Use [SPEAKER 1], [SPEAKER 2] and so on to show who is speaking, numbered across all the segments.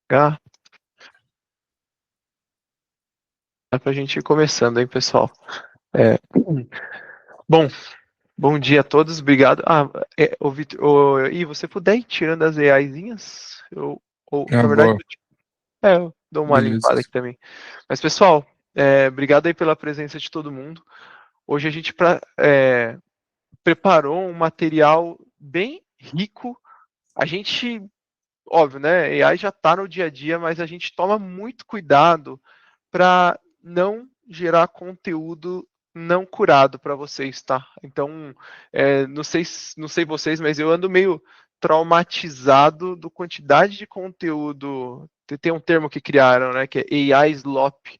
[SPEAKER 1] Ah, dá pra gente ir começando, hein, pessoal? É, bom, bom dia a todos, obrigado. Ô, Vitor, e você puder ir tirando as AIzinhas?
[SPEAKER 2] Ah,
[SPEAKER 1] Na verdade,
[SPEAKER 2] boa.
[SPEAKER 1] eu dou uma limpada
[SPEAKER 2] Beleza.
[SPEAKER 1] aqui também. Mas, pessoal, obrigado aí pela presença de todo mundo. Hoje a gente preparou um material bem rico. A gente, óbvio, né? AI já está no dia a dia, mas a gente toma muito cuidado para não gerar conteúdo não curado para vocês, tá? Então, não sei vocês, mas eu ando meio traumatizado do quantidade de conteúdo. Tem um termo que criaram, né, que é AI slop,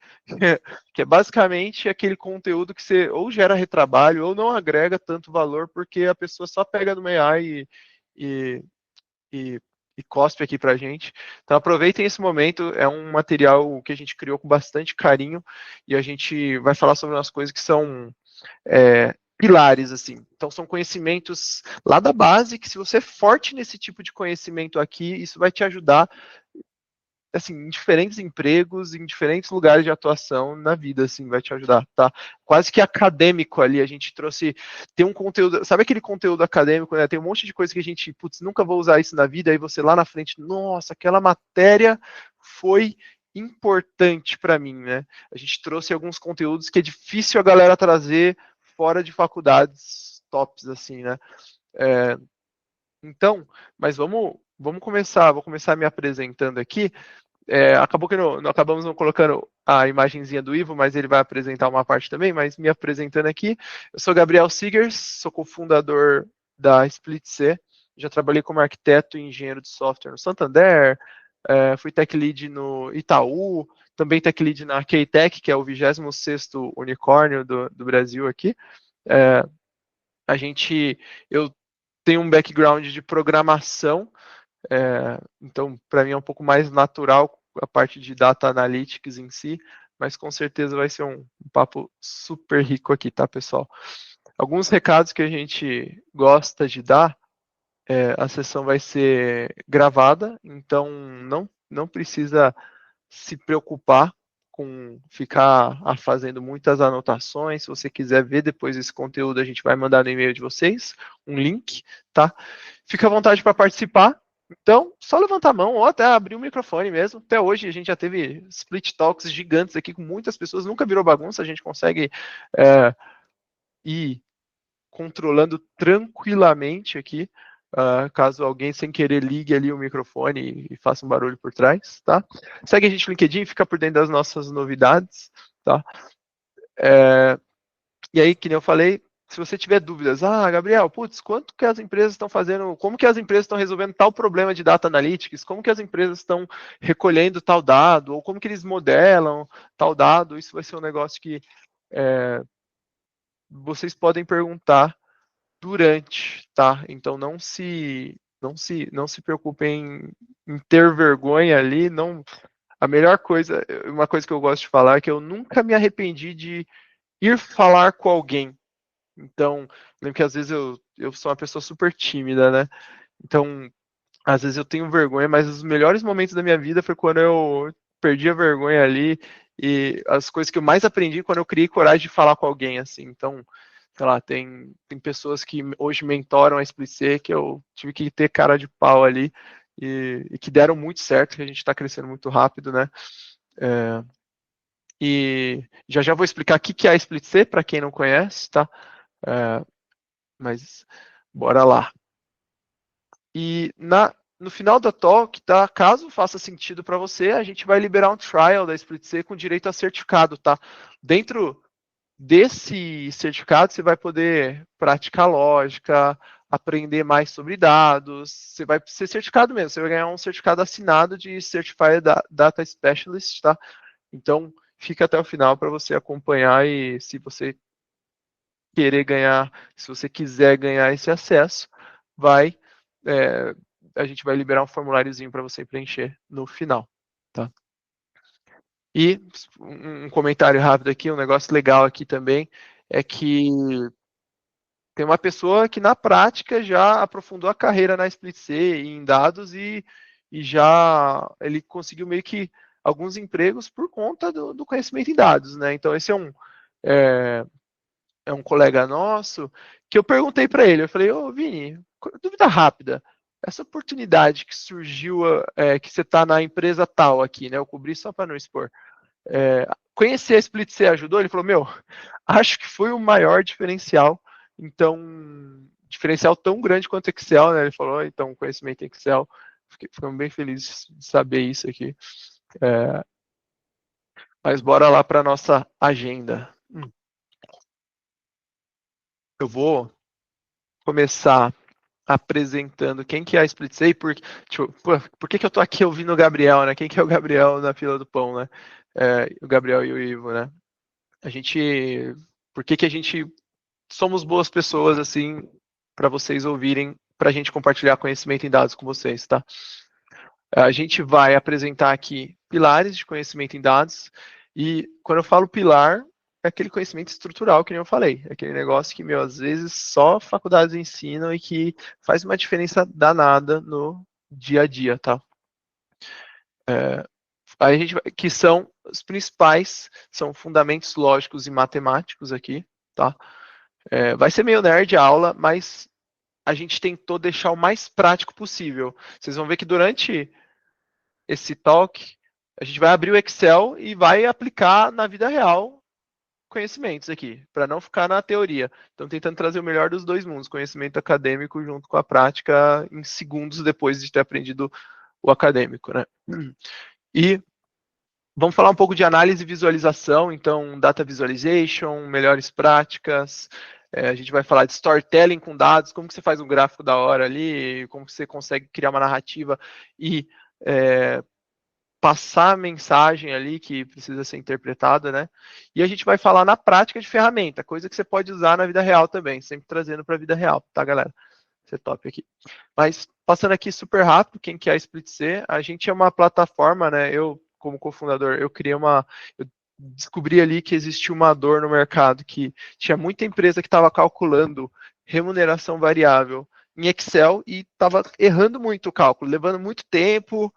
[SPEAKER 1] que é basicamente aquele conteúdo que você ou gera retrabalho ou não agrega tanto valor porque a pessoa só pega no AI e, e, e cospe aqui para a gente. Então aproveitem esse momento, é um material que a gente criou com bastante carinho e a gente vai falar sobre umas coisas que são pilares, assim. Então são conhecimentos lá da base, que se você é forte nesse tipo de conhecimento aqui, isso vai te ajudar assim, em diferentes empregos, em diferentes lugares de atuação na vida, assim, vai te ajudar, tá? Quase que acadêmico ali, a gente trouxe, tem um conteúdo, sabe aquele conteúdo acadêmico, né? Tem um monte de coisa que a gente, putz, nunca vou usar isso na vida, aí você lá na frente, nossa, aquela matéria foi importante para mim, né? A gente trouxe alguns conteúdos que é difícil a galera trazer fora de faculdades tops, assim, né? É, então, mas vamos começar, vou começar me apresentando aqui. Acabou que não acabamos não colocando a imagenzinha do Ivo, mas ele vai apresentar uma parte também, mas me apresentando aqui, eu sou Gabriel Sigers, sou cofundador da Split C, já trabalhei como arquiteto e engenheiro de software no Santander, fui tech lead no Itaú, também tech lead na Keitech, que é o 26º unicórnio do Brasil aqui. É, eu tenho um background de programação, então, para mim é um pouco mais natural a parte de data analytics em si, mas com certeza vai ser um papo super rico aqui, tá, pessoal? Alguns recados que a gente gosta de dar, a sessão vai ser gravada, então não precisa se preocupar com ficar fazendo muitas anotações. Se você quiser ver depois esse conteúdo, a gente vai mandar no e-mail de vocês um link, tá? Fica à vontade para participar. Então, só levantar a mão ou até abrir o microfone mesmo. Até hoje a gente já teve split talks gigantes aqui com muitas pessoas, nunca virou bagunça, a gente consegue ir controlando tranquilamente aqui, caso alguém sem querer ligue ali o microfone e faça um barulho por trás, tá? Segue a gente no LinkedIn, fica por dentro das nossas novidades, tá? E aí, que nem eu falei, se você tiver dúvidas, Gabriel, putz, quanto que as empresas estão fazendo, como que as empresas estão resolvendo tal problema de data analytics, como que as empresas estão recolhendo tal dado, ou como que eles modelam tal dado, isso vai ser um negócio que vocês podem perguntar durante, tá? Então não se preocupem em ter vergonha ali, não. A melhor coisa, uma coisa que eu gosto de falar é que eu nunca me arrependi de ir falar com alguém. Então, lembro que às vezes eu sou uma pessoa super tímida, né? Então, às vezes eu tenho vergonha, mas os melhores momentos da minha vida foi quando eu perdi a vergonha ali e as coisas que eu mais aprendi quando eu criei coragem de falar com alguém, assim. Então, sei lá, tem pessoas que hoje mentoram a Explicê que eu tive que ter cara de pau ali e que deram muito certo, que a gente está crescendo muito rápido, né? É, e já vou explicar o que é a Split para quem não conhece, tá? É, mas bora lá. E no final da talk, tá? Caso faça sentido para você, a gente vai liberar um trial da Split C com direito a certificado, tá? Dentro desse certificado, você vai poder praticar lógica, aprender mais sobre dados. Você vai ser certificado mesmo, você vai ganhar um certificado assinado de Certified Data Specialist, tá? Então, fica até o final para você acompanhar e se você querer ganhar, se você quiser ganhar esse acesso, vai é, a gente vai liberar um formuláriozinho para você preencher no final, tá? E um comentário rápido aqui, um negócio legal aqui também é que tem uma pessoa que na prática já aprofundou a carreira na Split C em dados e já ele conseguiu meio que alguns empregos por conta do conhecimento em dados, né? Então esse é, é um colega nosso que eu perguntei para ele, eu falei, ô Vini, dúvida rápida, essa oportunidade que surgiu, que você está na empresa tal aqui, né? Eu cobri só para não expor. Conhecer a Split C ajudou? Ele falou, meu, acho que foi o maior diferencial. Então, diferencial tão grande quanto Excel, né? Ele falou, então, conhecimento em Excel. Ficamos bem felizes de saber isso aqui. Mas bora lá para nossa agenda. Eu vou começar apresentando quem que é a Split C, tipo, por que eu tô aqui ouvindo o Gabriel, né? Quem que é o Gabriel na fila do pão, né? O Gabriel e o Ivo, né? A gente, por que a gente somos boas pessoas, assim, para vocês ouvirem, para a gente compartilhar conhecimento em dados com vocês, tá? A gente vai apresentar aqui pilares de conhecimento em dados, e quando eu falo pilar, é aquele conhecimento estrutural que nem eu falei, é aquele negócio que, meu, às vezes só faculdades ensinam e que faz uma diferença danada no dia a dia, tá? Aí a gente que são os principais, são fundamentos lógicos e matemáticos aqui, tá? Vai ser meio nerd a aula, mas a gente tentou deixar o mais prático possível. Vocês vão ver que durante esse talk, a gente vai abrir o Excel e vai aplicar na vida real conhecimentos aqui, para não ficar na teoria. Então, tentando trazer o melhor dos dois mundos, conhecimento acadêmico junto com a prática em segundos depois de ter aprendido o acadêmico, né? E vamos falar um pouco de análise e visualização, então, data visualization, melhores práticas. A gente vai falar de storytelling com dados, como que você faz um gráfico da hora ali, como que você consegue criar uma narrativa e passar a mensagem ali que precisa ser interpretada, né? E a gente vai falar na prática de ferramenta, coisa que você pode usar na vida real também, sempre trazendo para a vida real, tá, galera? Isso é top aqui. Mas passando aqui super rápido, quem que é a Split C? A gente é uma plataforma, né? Eu, como cofundador, eu descobri ali que existia uma dor no mercado, que tinha muita empresa que estava calculando remuneração variável em Excel e estava errando muito o cálculo, levando muito tempo.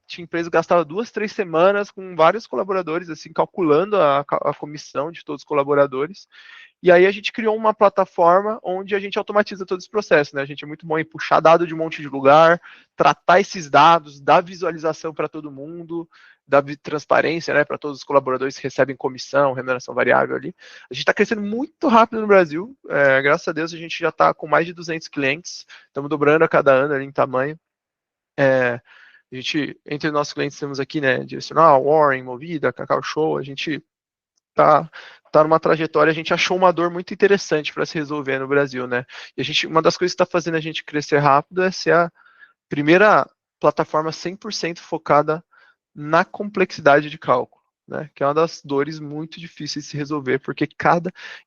[SPEAKER 1] Tinha empresa que gastava 2, 3 semanas com vários colaboradores, assim, calculando a comissão de todos os colaboradores. E aí a gente criou uma plataforma onde a gente automatiza todo esse processo, né? A gente é muito bom em puxar dado de um monte de lugar, tratar esses dados, dar visualização para todo mundo, dar transparência, né, para todos os colaboradores que recebem comissão, remuneração variável ali. A gente está crescendo muito rápido no Brasil, graças a Deus a gente já está com mais de 200 clientes, estamos dobrando a cada ano ali em tamanho. A gente, entre nossos clientes temos aqui, né, Direcional, Warren, Movida, Cacau Show, a gente tá numa trajetória, a gente achou uma dor muito interessante para se resolver no Brasil, né? E uma das coisas que está fazendo a gente crescer rápido é ser a primeira plataforma 100% focada na complexidade de cálculo, né? Que é uma das dores muito difíceis de se resolver, porque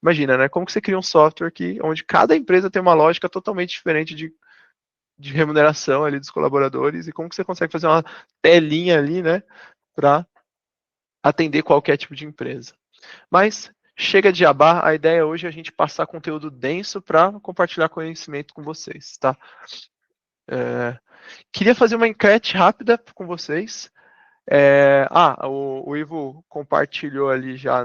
[SPEAKER 1] imagina, né? Como que você cria um software onde cada empresa tem uma lógica totalmente diferente de remuneração ali dos colaboradores e como que você consegue fazer uma telinha ali, né? Para atender qualquer tipo de empresa. Mas chega de jabá, a ideia hoje é a gente passar conteúdo denso para compartilhar conhecimento com vocês, tá? Queria fazer uma enquete rápida com vocês. O Ivo compartilhou ali já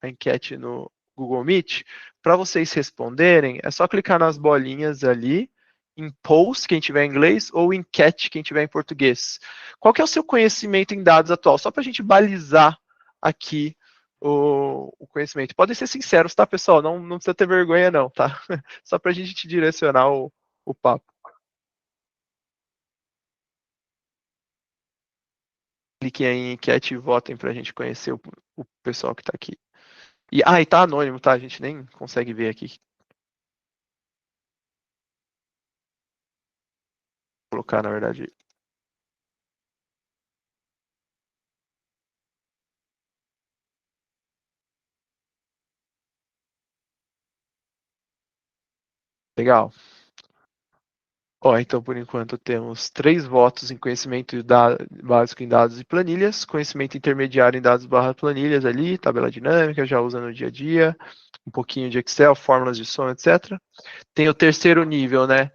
[SPEAKER 1] a enquete no Google Meet. Para vocês responderem, é só clicar nas bolinhas ali, em post, quem tiver em inglês, ou em enquete, quem tiver em português. Qual que é o seu conhecimento em dados atual? Só para a gente balizar aqui o conhecimento. Podem ser sinceros, tá, pessoal? Não precisa ter vergonha, não, tá? Só para a gente te direcionar o papo. Cliquem aí em enquete e votem para a gente conhecer o pessoal que está aqui. E tá anônimo, tá? A gente nem consegue ver aqui. Vou colocar, na verdade. Legal. Então, por enquanto, temos 3 votos em conhecimento básico em dados e planilhas, conhecimento intermediário em dados barra planilhas ali, tabela dinâmica, já usa no dia a dia, um pouquinho de Excel, fórmulas de som, etc. Tem o terceiro nível, né?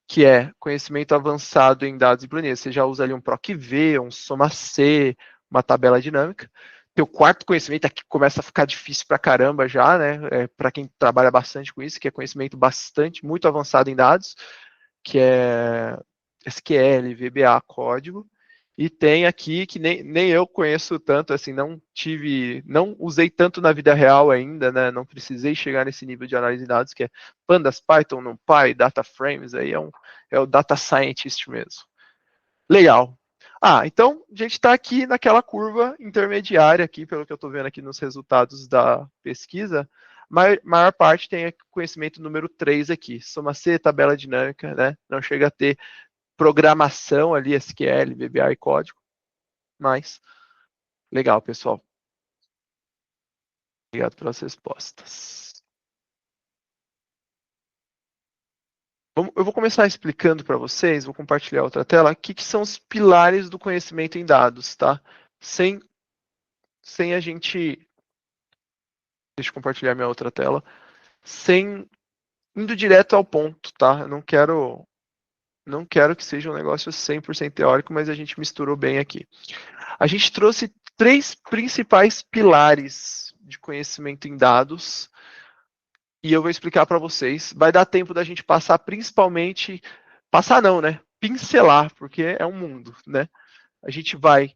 [SPEAKER 1] que é conhecimento avançado em dados e planilhas. Você já usa ali um PROC-V, um SOMA-C, uma tabela dinâmica. Teu quarto conhecimento aqui começa a ficar difícil pra caramba já, né? Para quem trabalha bastante com isso, que é conhecimento muito avançado em dados, que é SQL, VBA, código. E tem aqui que nem eu conheço tanto, assim, não usei tanto na vida real ainda, né? Não precisei chegar nesse nível de análise de dados, que é Pandas, Python, NumPy, Data Frames, aí é o Data Scientist mesmo. Legal. Então a gente está aqui naquela curva intermediária aqui, pelo que eu estou vendo aqui nos resultados da pesquisa. Maior parte tem conhecimento número 3 aqui, soma C, tabela dinâmica, né? Não chega a ter programação ali, SQL, VBA e código, mas legal, pessoal. Obrigado pelas respostas. Eu vou começar explicando para vocês, vou compartilhar outra tela, o que são os pilares do conhecimento em dados, tá? Sem a gente... Deixa eu compartilhar minha outra tela. Indo direto ao ponto, tá? Eu não quero que seja um negócio 100% teórico, mas a gente misturou bem aqui. A gente trouxe 3 principais pilares de conhecimento em dados e eu vou explicar para vocês. Vai dar tempo da gente passar principalmente... Passar não, né? Pincelar, porque é um mundo, né? A gente vai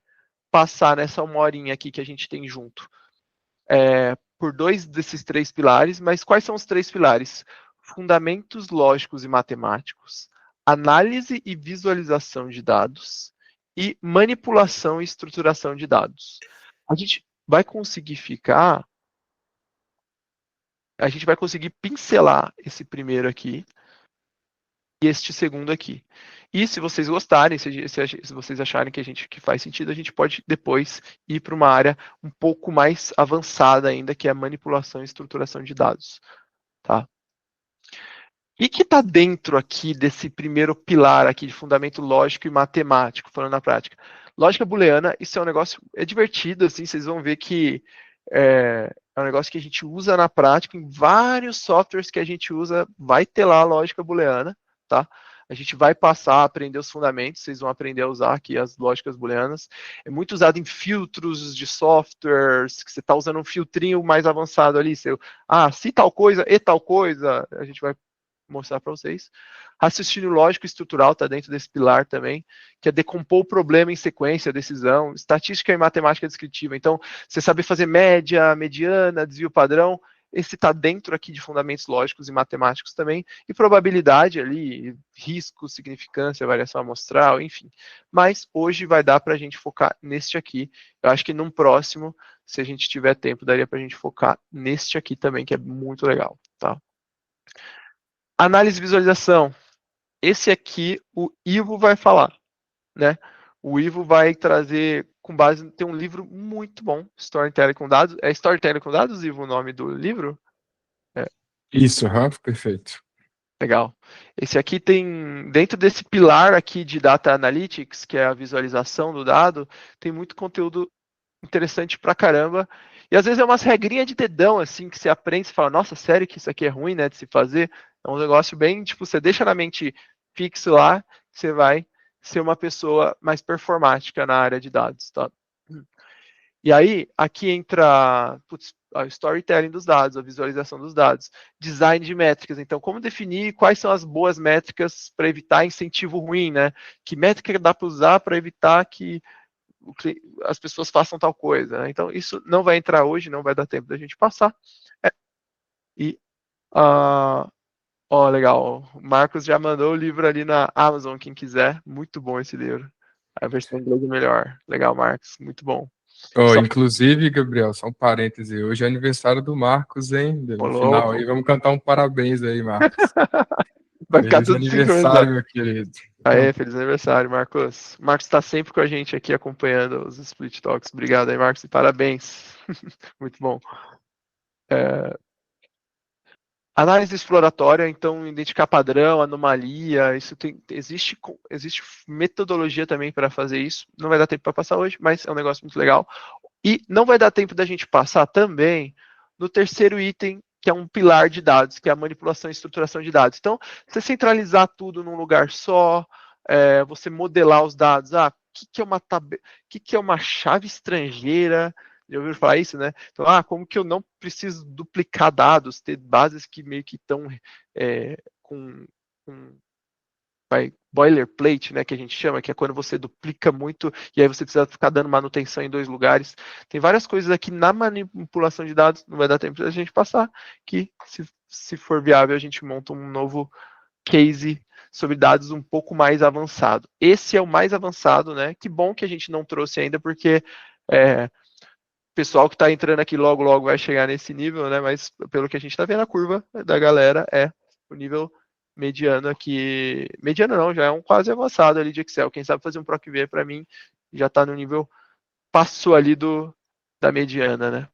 [SPEAKER 1] passar nessa 1 horinha aqui que a gente tem junto por 2 desses 3 pilares, mas quais são os 3 pilares? Fundamentos lógicos e matemáticos, análise e visualização de dados e manipulação e estruturação de dados. A gente vai conseguir pincelar esse primeiro aqui e este segundo aqui. E se vocês gostarem, se vocês acharem que faz sentido, a gente pode depois ir para uma área um pouco mais avançada ainda, que é a manipulação e estruturação de dados. Tá? E que está dentro aqui desse primeiro pilar aqui de fundamento lógico e matemático, falando na prática? Lógica booleana, isso é um negócio, é divertido, assim, vocês vão ver que é um negócio que a gente usa na prática, em vários softwares que a gente usa, vai ter lá a lógica booleana, tá? A gente vai passar a aprender os fundamentos, vocês vão aprender a usar aqui as lógicas booleanas. É muito usado em filtros de softwares, que você está usando um filtrinho mais avançado ali, se tal coisa e tal coisa, a gente vai mostrar para vocês. Raciocínio lógico e estrutural está dentro desse pilar também, que é decompor o problema em sequência, decisão, estatística e matemática descritiva. Então, você saber fazer média, mediana, desvio padrão, esse está dentro aqui de fundamentos lógicos e matemáticos também, e probabilidade ali, risco, significância, variação amostral, enfim. Mas hoje vai dar para a gente focar neste aqui. Eu acho que num próximo, se a gente tiver tempo, daria para a gente focar neste aqui também, que é muito legal, tá? Análise e visualização. Esse aqui o Ivo vai falar, né? O Ivo vai trazer com base, tem um livro muito bom, Storytelling com Dados. É Storytelling com Dados, Ivo, o nome do livro?
[SPEAKER 2] Isso, perfeito.
[SPEAKER 1] Legal. Esse aqui tem, dentro desse pilar aqui de Data Analytics, que é a visualização do dado, tem muito conteúdo interessante pra caramba. E às vezes é umas regrinhas de dedão, assim, que você aprende e fala, nossa, sério que isso aqui é ruim, né, de se fazer? É um negócio bem, tipo, você deixa na mente fixo lá, você vai ser uma pessoa mais performática na área de dados, tá? E aí, aqui entra o storytelling dos dados, a visualização dos dados, design de métricas. Então, como definir quais são as boas métricas para evitar incentivo ruim, né? Que métrica dá para usar para evitar que as pessoas façam tal coisa, né? Então, isso não vai entrar hoje, não vai dar tempo da gente passar. E, legal, o Marcos já mandou o livro ali na Amazon, quem quiser. Muito bom esse livro. A versão inglesa é melhor. Legal, Marcos, muito bom.
[SPEAKER 2] Inclusive, Gabriel, só um parêntese, hoje é aniversário do Marcos, hein? No final aí, vamos cantar um parabéns aí, Marcos.
[SPEAKER 1] Vai ficar
[SPEAKER 2] Feliz
[SPEAKER 1] tudo
[SPEAKER 2] aniversário,
[SPEAKER 1] sincronizado.
[SPEAKER 2] meu querido.
[SPEAKER 1] Feliz aniversário, Marcos. O Marcos está sempre com a gente aqui acompanhando os Split Talks. Obrigado aí, Marcos, e parabéns. Muito bom. Análise exploratória, então, identificar padrão, anomalia, existe metodologia também para fazer isso. Não vai dar tempo para passar hoje, mas é um negócio muito legal. E não vai dar tempo da gente passar também no terceiro item, que é um pilar de dados, que é a manipulação e estruturação de dados. Então, você centralizar tudo num lugar só, você modelar os dados. O que é uma que é uma chave estrangeira? Já ouviram falar isso, né? Então, como que eu não preciso duplicar dados, ter bases que meio que estão com boilerplate, né, que a gente chama, que é quando você duplica muito e aí você precisa ficar dando manutenção em 2 lugares. Tem várias coisas aqui na manipulação de dados, não vai dar tempo da gente passar, que se for viável a gente monta um novo case sobre dados um pouco mais avançado. Esse é o mais avançado, né? Que bom que a gente não trouxe ainda, porque o pessoal que está entrando aqui logo vai chegar nesse nível, né? Mas pelo que a gente está vendo, a curva da galera é o nível mediano aqui. Mediano não, já é um quase avançado ali de Excel. Quem sabe fazer um PROC-V para mim já está no nível, passou ali da mediana, né?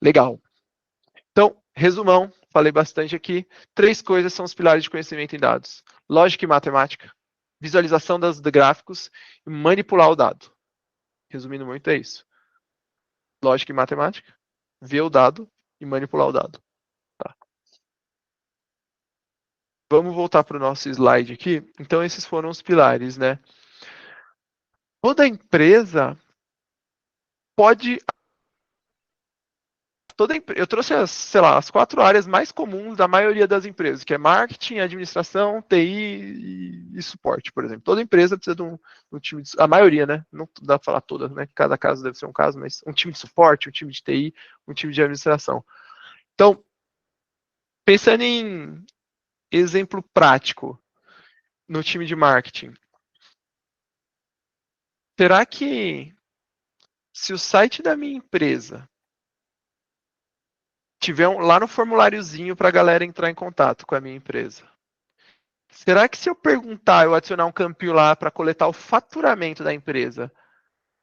[SPEAKER 1] Legal. Então, resumão, falei bastante aqui. 3 coisas são os pilares de conhecimento em dados: lógica e matemática, visualização dos gráficos e manipular o dado. Resumindo muito, é isso. Lógica e matemática, ver o dado e manipular o dado. Tá. Vamos voltar para o nosso slide aqui. Então, esses foram os pilares, né? Toda empresa pode... Eu trouxe as 4 áreas mais comuns da maioria das empresas, que é marketing, administração, TI e suporte, por exemplo. Toda empresa precisa de um time a maioria, né? Não dá para falar toda, né? Cada caso deve ser um caso, mas um time de suporte, um time de TI, um time de administração. Então, pensando em exemplo prático no time de marketing, será que se o site da minha empresa tiver lá no formuláriozinho para a galera entrar em contato com a minha empresa, será que se eu perguntar, eu adicionar um campinho lá para coletar o faturamento da empresa,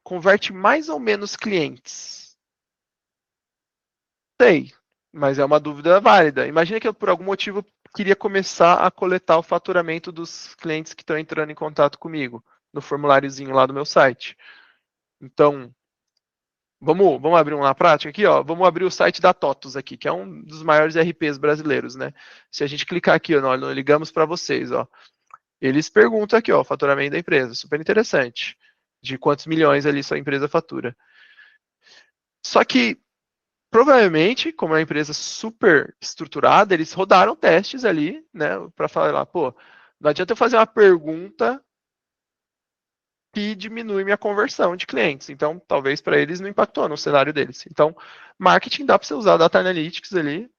[SPEAKER 1] converte mais ou menos clientes? Sei, mas é uma dúvida válida. Imagina que eu, por algum motivo, queria começar a coletar o faturamento dos clientes que estão entrando em contato comigo, no formuláriozinho lá do meu site. Então, vamos abrir uma prática aqui, ó. Vamos abrir o site da TOTUS aqui, que é um dos maiores RPs brasileiros, né? Se a gente clicar aqui, ó, nós ligamos para vocês, ó. Eles perguntam aqui, ó, o faturamento da empresa, super interessante. De quantos milhões ali sua empresa fatura. Só que, provavelmente, como é uma empresa super estruturada, eles rodaram testes ali, né, para falar, pô, não adianta eu fazer uma pergunta que diminui minha conversão de clientes. Então, talvez para eles não impactou no cenário deles. Então, marketing dá para você usar Data Analytics ali,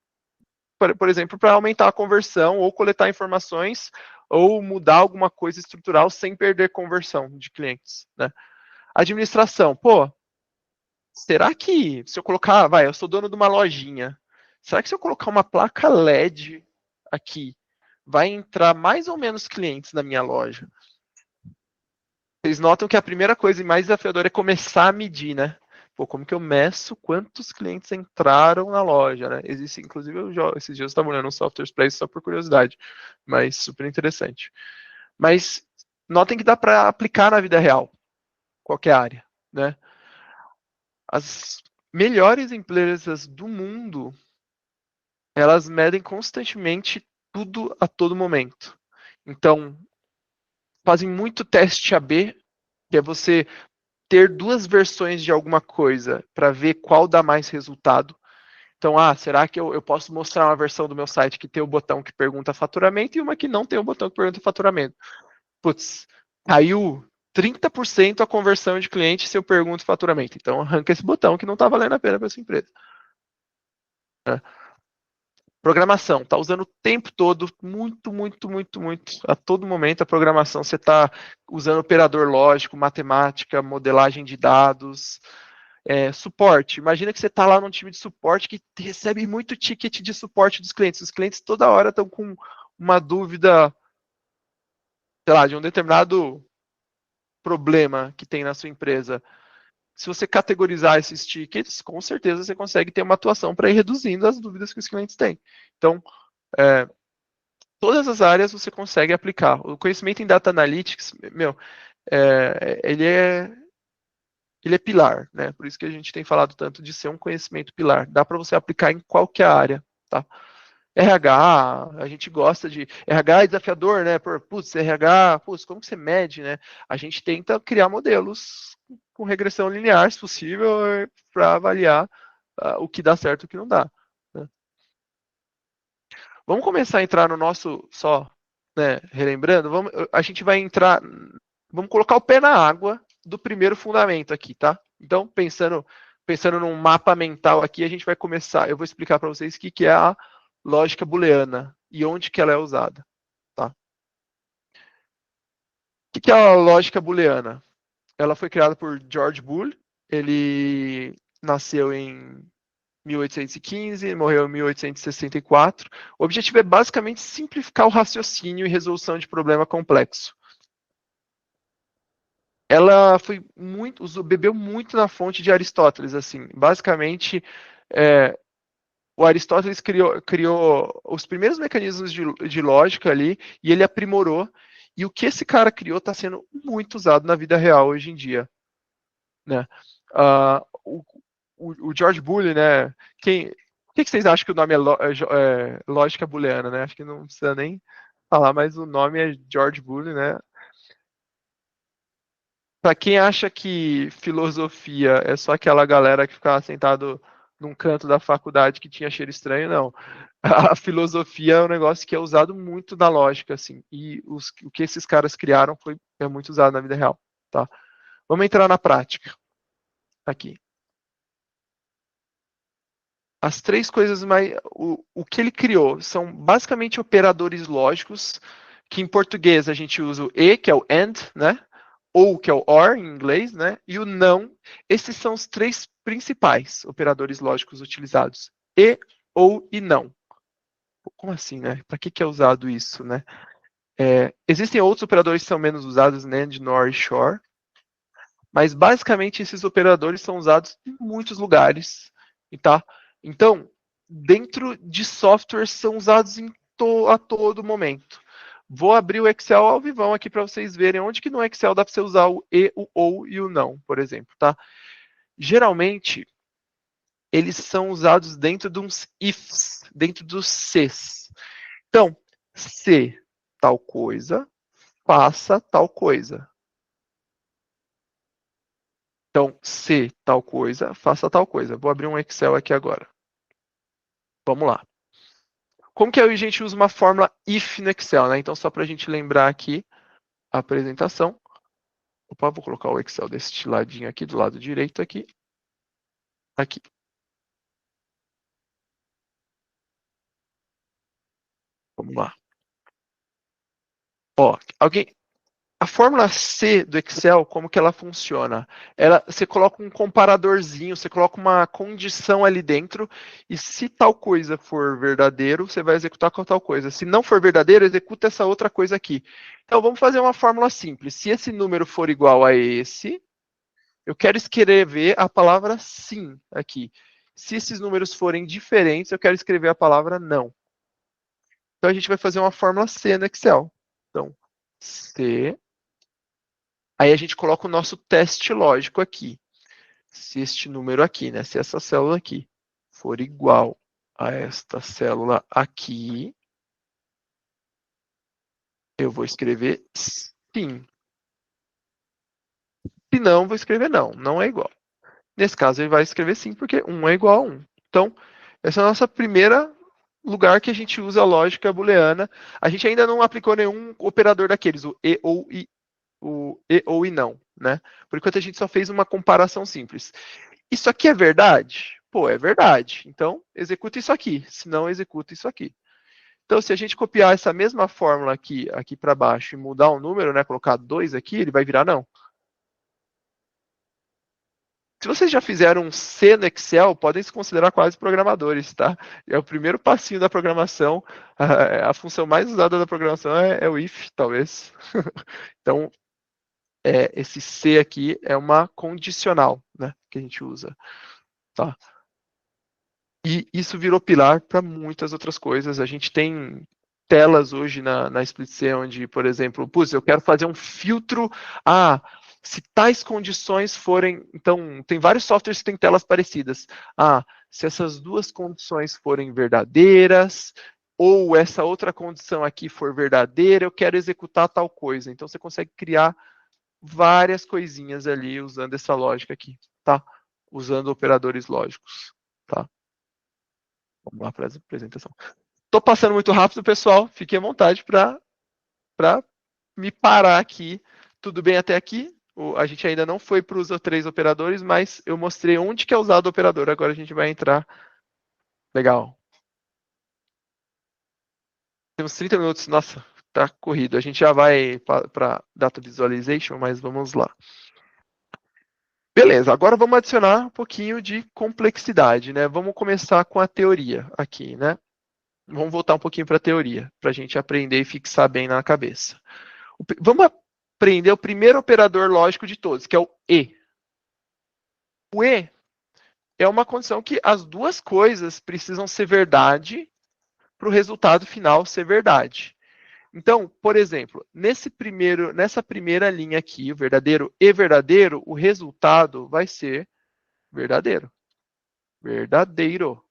[SPEAKER 1] por exemplo, para aumentar a conversão ou coletar informações ou mudar alguma coisa estrutural sem perder conversão de clientes, né? Administração, pô, será que se eu colocar, eu sou dono de uma lojinha, será que se eu colocar uma placa LED aqui, vai entrar mais ou menos clientes na minha loja? Vocês notam que a primeira coisa e mais desafiadora é começar a medir, né? Pô, como que eu meço quantos clientes entraram na loja, né? Existe, inclusive, esses dias eu estava olhando um software para isso só por curiosidade, mas super interessante. Mas notem que dá para aplicar na vida real, qualquer área, né? As melhores empresas do mundo, elas medem constantemente tudo a todo momento. Então, fazem muito teste AB, que é você ter 2 versões de alguma coisa para ver qual dá mais resultado. Então, será que eu posso mostrar uma versão do meu site que tem o botão que pergunta faturamento e uma que não tem o botão que pergunta faturamento? Putz, caiu 30% a conversão de cliente se eu pergunto faturamento. Então, arranca esse botão que não está valendo a pena para essa empresa. Programação, está usando o tempo todo, muito, a todo momento a programação. Você está usando operador lógico, matemática, modelagem de dados, suporte. Imagina que você está lá num time de suporte que recebe muito ticket de suporte dos clientes. Os clientes toda hora estão com uma dúvida, sei lá, de um determinado problema que tem na sua empresa. Se você categorizar esses tickets, com certeza você consegue ter uma atuação para ir reduzindo as dúvidas que os clientes têm. Então, todas as áreas você consegue aplicar. O conhecimento em Data Analytics, ele é pilar, né? Por isso que a gente tem falado tanto de ser um conhecimento pilar. Dá para você aplicar em qualquer área, tá? RH, a gente gosta de... RH é desafiador, né? Putz, RH, putz, como que você mede, né? A gente tenta criar modelos com regressão linear, se possível, para avaliar o que dá certo e o que não dá. Né? Vamos começar a entrar no nosso, só, né, relembrando, a gente vai entrar, vamos colocar o pé na água do primeiro fundamento aqui, tá? Então, pensando num mapa mental aqui, a gente vai começar, eu vou explicar para vocês o que é a lógica booleana e onde que ela é usada, tá? O que é a lógica booleana? Ela foi criada por George Boole, ele nasceu em 1815, morreu em 1864. O objetivo é basicamente simplificar o raciocínio e resolução de problema complexo. Ela foi bebeu muito na fonte de Aristóteles, assim. Basicamente, o Aristóteles criou os primeiros mecanismos de lógica ali e ele aprimorou. E o que esse cara criou está sendo muito usado na vida real hoje em dia, né? O George Boole, né? Por que vocês acham que o nome é lógica booleana, né? Acho que não precisa nem falar, mas o nome é George Boole, né? Para quem acha que filosofia é só aquela galera que ficava sentado num canto da faculdade que tinha cheiro estranho, não. A filosofia é um negócio que é usado muito na lógica, assim. E o que esses caras criaram é muito usado na vida real, tá? Vamos entrar na prática. Aqui. As três coisas mais. O que ele criou são basicamente operadores lógicos, que em português a gente usa o e, que é o and, né? Ou, que é o or em inglês, né? E o não. Esses são os três principais operadores lógicos utilizados. E, ou e não. Como assim, né? Para que é usado isso, né? Existem outros operadores que são menos usados, NAND, NOR e SHOR, mas basicamente esses operadores são usados em muitos lugares, tá? Então, dentro de softwares são usados a todo momento. Vou abrir o Excel ao vivão aqui para vocês verem onde que no Excel dá para você usar o e, o ou e o não, por exemplo, tá? Geralmente, eles são usados dentro de uns ifs, dentro dos Cs. Então, se tal coisa, faça tal coisa. Então, se tal coisa, faça tal coisa. Vou abrir um Excel aqui agora. Vamos lá. Como que a gente usa uma fórmula if no Excel, né? Então, só para a gente lembrar aqui a apresentação. Opa, vou colocar o Excel desse ladinho aqui, do lado direito aqui. Aqui. Vamos lá. Ó, a fórmula C do Excel, como que ela funciona? Você coloca um comparadorzinho, você coloca uma condição ali dentro, e se tal coisa for verdadeiro, você vai executar com tal coisa. Se não for verdadeiro, executa essa outra coisa aqui. Então, vamos fazer uma fórmula simples. Se esse número for igual a esse, eu quero escrever a palavra sim aqui. Se esses números forem diferentes, eu quero escrever a palavra não. Então, a gente vai fazer uma fórmula C no Excel. Então, C. Aí a gente coloca o nosso teste lógico aqui. Se este número aqui, né, se essa célula aqui for igual a esta célula aqui, eu vou escrever sim. Se não, vou escrever não, não é igual. Nesse caso, ele vai escrever sim, porque 1 é igual a 1. Então, essa é a nossa primeira lugar que a gente usa a lógica booleana. A gente ainda não aplicou nenhum operador daqueles, o e ou e não, né? Por enquanto a gente só fez uma comparação simples. Isso aqui é verdade? Pô, é verdade. Então, executa isso aqui. Se não, executa isso aqui. Então, se a gente copiar essa mesma fórmula aqui para baixo e mudar o número, né, colocar 2 aqui, ele vai virar não. Se vocês já fizeram um C no Excel, podem se considerar quase programadores, tá? É o primeiro passinho da programação. A função mais usada da programação é o if, talvez. Então, esse C aqui é uma condicional, né, que a gente usa. Tá? E isso virou pilar para muitas outras coisas. A gente tem telas hoje na SplitC onde, por exemplo, eu quero fazer um filtro. Se tais condições forem. Então, tem vários softwares que têm telas parecidas. se essas duas condições forem verdadeiras, ou essa outra condição aqui for verdadeira, eu quero executar tal coisa. Então, você consegue criar várias coisinhas ali usando essa lógica aqui, tá? Usando operadores lógicos, tá? Vamos lá para a apresentação. Estou passando muito rápido, pessoal. Fiquem à vontade para me parar aqui. Tudo bem até aqui? A gente ainda não foi para os 3 operadores, mas eu mostrei onde que é usado o operador. Agora a gente vai entrar. Legal. Temos 30 minutos. Nossa, tá corrido. A gente já vai para Data Visualization, mas vamos lá. Beleza, agora vamos adicionar um pouquinho de complexidade, né? Vamos começar com a teoria aqui, né? Vamos voltar um pouquinho para a teoria, para a gente aprender e fixar bem na cabeça. Vamos aprender o primeiro operador lógico de todos, que é o E. O E é uma condição que as duas coisas precisam ser verdade para o resultado final ser verdade. Então, por exemplo, nessa primeira linha aqui, o verdadeiro e verdadeiro, o resultado vai ser verdadeiro. Verdadeiro.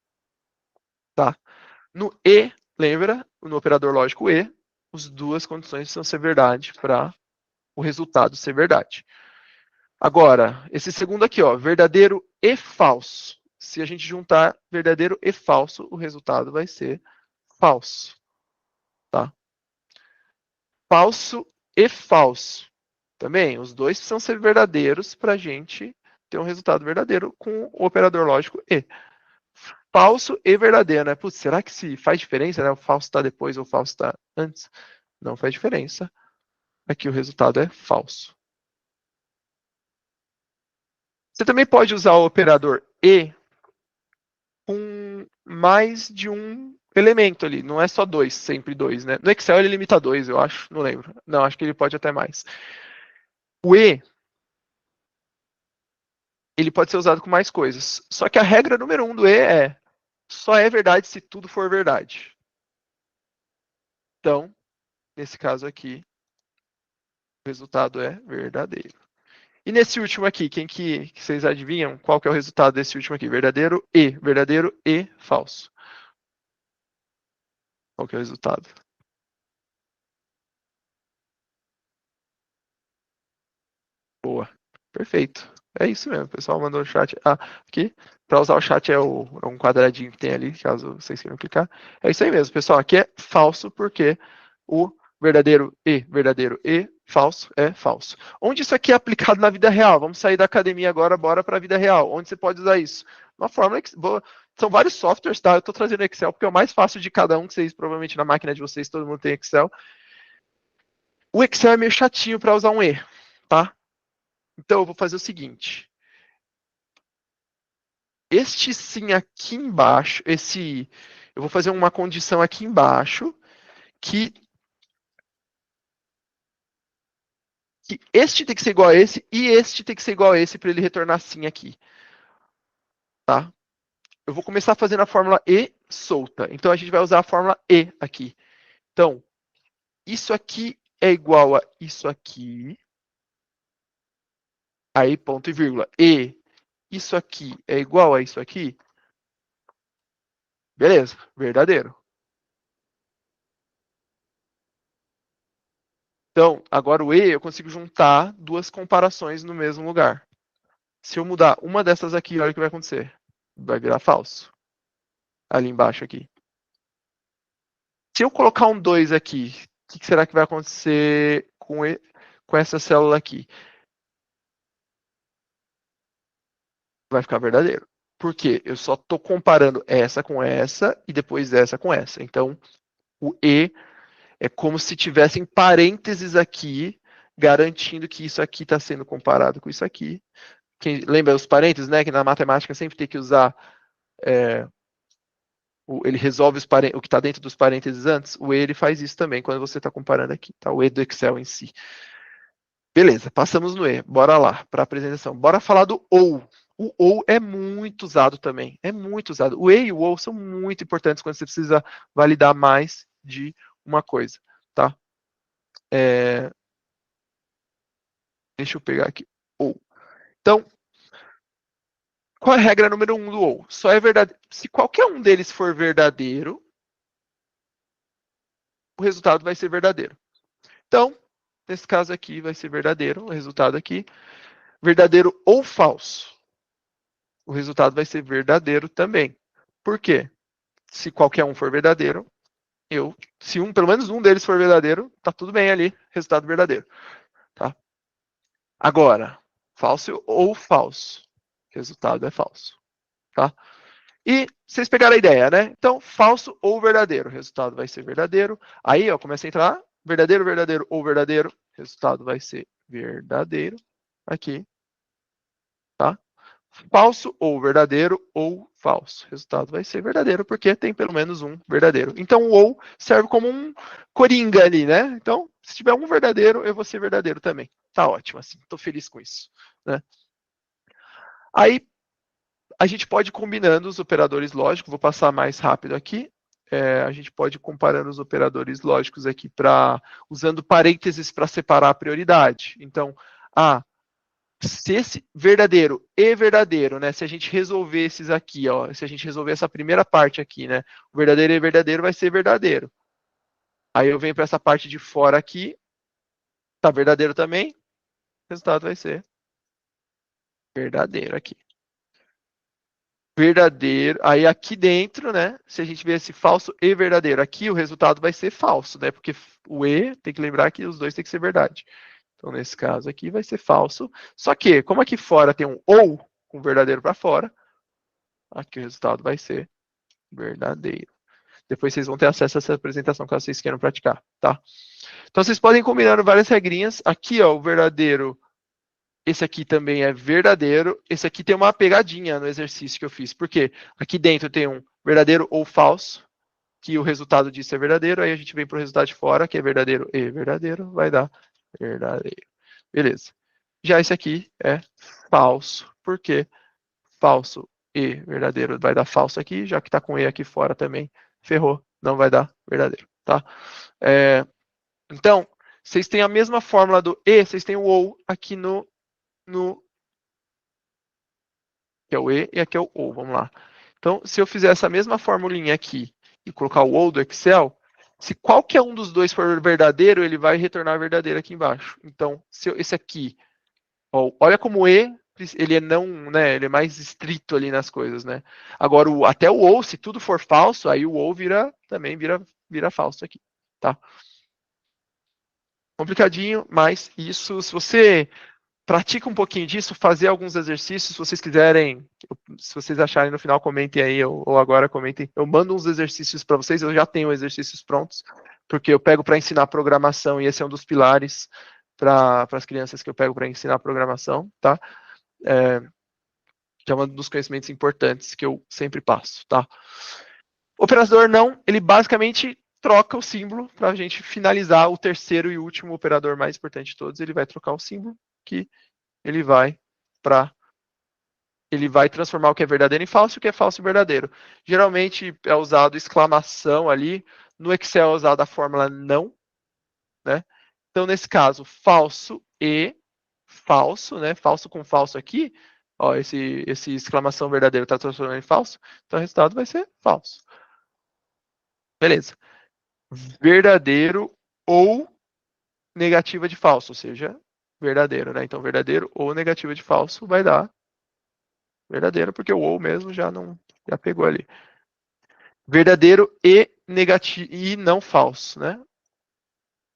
[SPEAKER 1] Tá? No E, lembra? No operador lógico E, as duas condições precisam ser verdade para o resultado ser verdade. Agora, esse segundo aqui, ó, verdadeiro e falso. Se a gente juntar verdadeiro e falso, o resultado vai ser falso. Tá? Falso e falso. Também, os dois precisam ser verdadeiros para a gente ter um resultado verdadeiro com o operador lógico E. Falso e verdadeiro, né? Putz, será que se faz diferença, né? O falso está depois ou o falso está antes? Não faz diferença. Aqui o resultado é falso. Você também pode usar o operador E com mais de um elemento ali. Não é só dois, sempre dois, né? No Excel ele limita dois, eu acho. Não lembro. Não, acho que ele pode até mais. O E, ele pode ser usado com mais coisas. Só que a regra número 1 do E é só é verdade se tudo for verdade. Então, nesse caso aqui, o resultado é verdadeiro. E nesse último aqui, quem que vocês adivinham? Qual que é o resultado desse último aqui? Verdadeiro e falso. Qual que é o resultado? Boa. Perfeito. É isso mesmo. O pessoal mandou o chat. Ah, aqui. Para usar o chat é um quadradinho que tem ali, caso vocês queiram clicar. É isso aí mesmo, pessoal. Aqui é falso porque o verdadeiro e falso é falso. Onde isso aqui é aplicado na vida real? Vamos sair da academia agora, bora para a vida real. Onde você pode usar isso? Uma fórmula que são vários softwares, tá? Eu estou trazendo Excel porque é o mais fácil de cada um, que vocês provavelmente na máquina de vocês todo mundo tem Excel. O Excel é meio chatinho para usar um E, tá? Então eu vou fazer o seguinte. Este sim aqui embaixo, eu vou fazer uma condição aqui embaixo que este tem que ser igual a esse e este tem que ser igual a esse para ele retornar sim aqui. Tá? Eu vou começar fazendo a fórmula E solta. Então a gente vai usar a fórmula E aqui. Então, isso aqui é igual a isso aqui. Aí, ponto e vírgula. E isso aqui é igual a isso aqui. Beleza, verdadeiro. Então, agora o E eu consigo juntar duas comparações no mesmo lugar. Se eu mudar uma dessas aqui, olha o que vai acontecer. Vai virar falso. Ali embaixo aqui. Se eu colocar um 2 aqui, o que será que vai acontecer com essa célula aqui? Vai ficar verdadeiro. Por quê? Eu só estou comparando essa com essa e depois essa com essa. Então, o E é como se tivessem parênteses aqui, garantindo que isso aqui está sendo comparado com isso aqui. Quem lembra os parênteses, né? Que na matemática sempre tem que usar. Ele resolve o que está dentro dos parênteses antes. O E ele faz isso também quando você está comparando aqui, tá? O E do Excel em si. Beleza, passamos no E. Bora lá para a apresentação. Bora falar do OU. O OU é muito usado também. É muito usado. O E e o OU são muito importantes quando você precisa validar mais de uma coisa, tá? Deixa eu pegar aqui. OU. Então, Qual é a regra número 1 do ou? Só é verdadeiro. Se qualquer um deles for verdadeiro, o resultado vai ser verdadeiro. Então, nesse caso aqui, vai ser verdadeiro, o resultado aqui. Verdadeiro ou falso. O resultado vai ser verdadeiro também. Por quê? Se qualquer um for verdadeiro, se pelo menos um deles for verdadeiro, tá tudo bem ali, resultado verdadeiro. Tá? Agora, falso ou falso. Resultado é falso. Tá? E vocês pegaram a ideia, né? Então, falso ou verdadeiro. Resultado vai ser verdadeiro. Aí, ó, começa a entrar verdadeiro, verdadeiro ou verdadeiro. Resultado vai ser verdadeiro. Aqui. Tá? Falso ou verdadeiro ou falso. Resultado vai ser verdadeiro, porque tem pelo menos um verdadeiro. Então, o ou serve como um coringa ali, né? Então, se tiver um verdadeiro, eu vou ser verdadeiro também. Tá ótimo, assim. Tô feliz com isso. Né? Aí, a gente pode ir combinando os operadores lógicos. Vou passar mais rápido aqui. A gente pode ir comparando os operadores lógicos aqui usando parênteses para separar a prioridade. Então, se esse verdadeiro e verdadeiro, né? Se a gente resolver esses aqui, ó, se a gente resolver essa primeira parte aqui, né? O verdadeiro e verdadeiro vai ser verdadeiro. Aí eu venho para essa parte de fora aqui, tá verdadeiro também. O resultado vai ser verdadeiro aqui. Verdadeiro. Aí aqui dentro, né? Se a gente ver esse falso e verdadeiro, aqui o resultado vai ser falso, né? Porque o e tem que lembrar que os dois tem que ser verdade. Então, nesse caso aqui vai ser falso. Só que, como aqui fora tem um ou, com verdadeiro para fora, aqui o resultado vai ser verdadeiro. Depois vocês vão ter acesso a essa apresentação caso vocês queiram praticar, tá? Então, vocês podem ir combinando várias regrinhas. Aqui, ó, o verdadeiro, esse aqui também é verdadeiro. Esse aqui tem uma pegadinha no exercício que eu fiz. Por quê? Aqui dentro tem um verdadeiro ou falso, que o resultado disso é verdadeiro. Aí a gente vem para o resultado de fora, que é verdadeiro e verdadeiro, vai dar verdadeiro. Beleza. Já esse aqui é falso. Por quê? Falso e verdadeiro vai dar falso aqui, já que está com e aqui fora também, ferrou, não vai dar verdadeiro, tá? Então, vocês têm a mesma fórmula do e, vocês têm o ou aqui que é o e aqui é o ou, vamos lá. Então, se eu fizer essa mesma formulinha aqui e colocar o ou do Excel, se qualquer um dos dois for verdadeiro, ele vai retornar verdadeiro aqui embaixo. Então, se esse aqui, ó, olha como o e ele é não, né? Ele é mais estrito ali nas coisas, né? Agora, até o ou, se tudo for falso, aí o ou também vira falso aqui, tá? Complicadinho, mas isso, se você pratica um pouquinho disso, fazer alguns exercícios, se vocês quiserem, se vocês acharem no final, comentem aí, ou agora comentem. Eu mando uns exercícios para vocês, eu já tenho exercícios prontos, porque eu pego para ensinar programação, e esse é um dos pilares para as crianças que eu pego para ensinar programação, tá? Que é um dos conhecimentos importantes que eu sempre passo, tá? Operador não, ele basicamente troca o símbolo para a gente finalizar o terceiro e último operador mais importante de todos. Ele vai trocar o símbolo que ele vai transformar o que é verdadeiro em falso e o que é falso em verdadeiro. Geralmente é usado exclamação ali. No Excel é usada a fórmula não, né? Então, nesse caso, falso e falso, né? Falso com falso aqui. Ó, esse exclamação verdadeiro está transformando em falso. Então, o resultado vai ser falso. Beleza. Verdadeiro ou negativa de falso, ou seja, verdadeiro, né? Então, verdadeiro ou negativa de falso vai dar verdadeiro, porque o ou mesmo já pegou ali. Verdadeiro e negativo e não falso, né?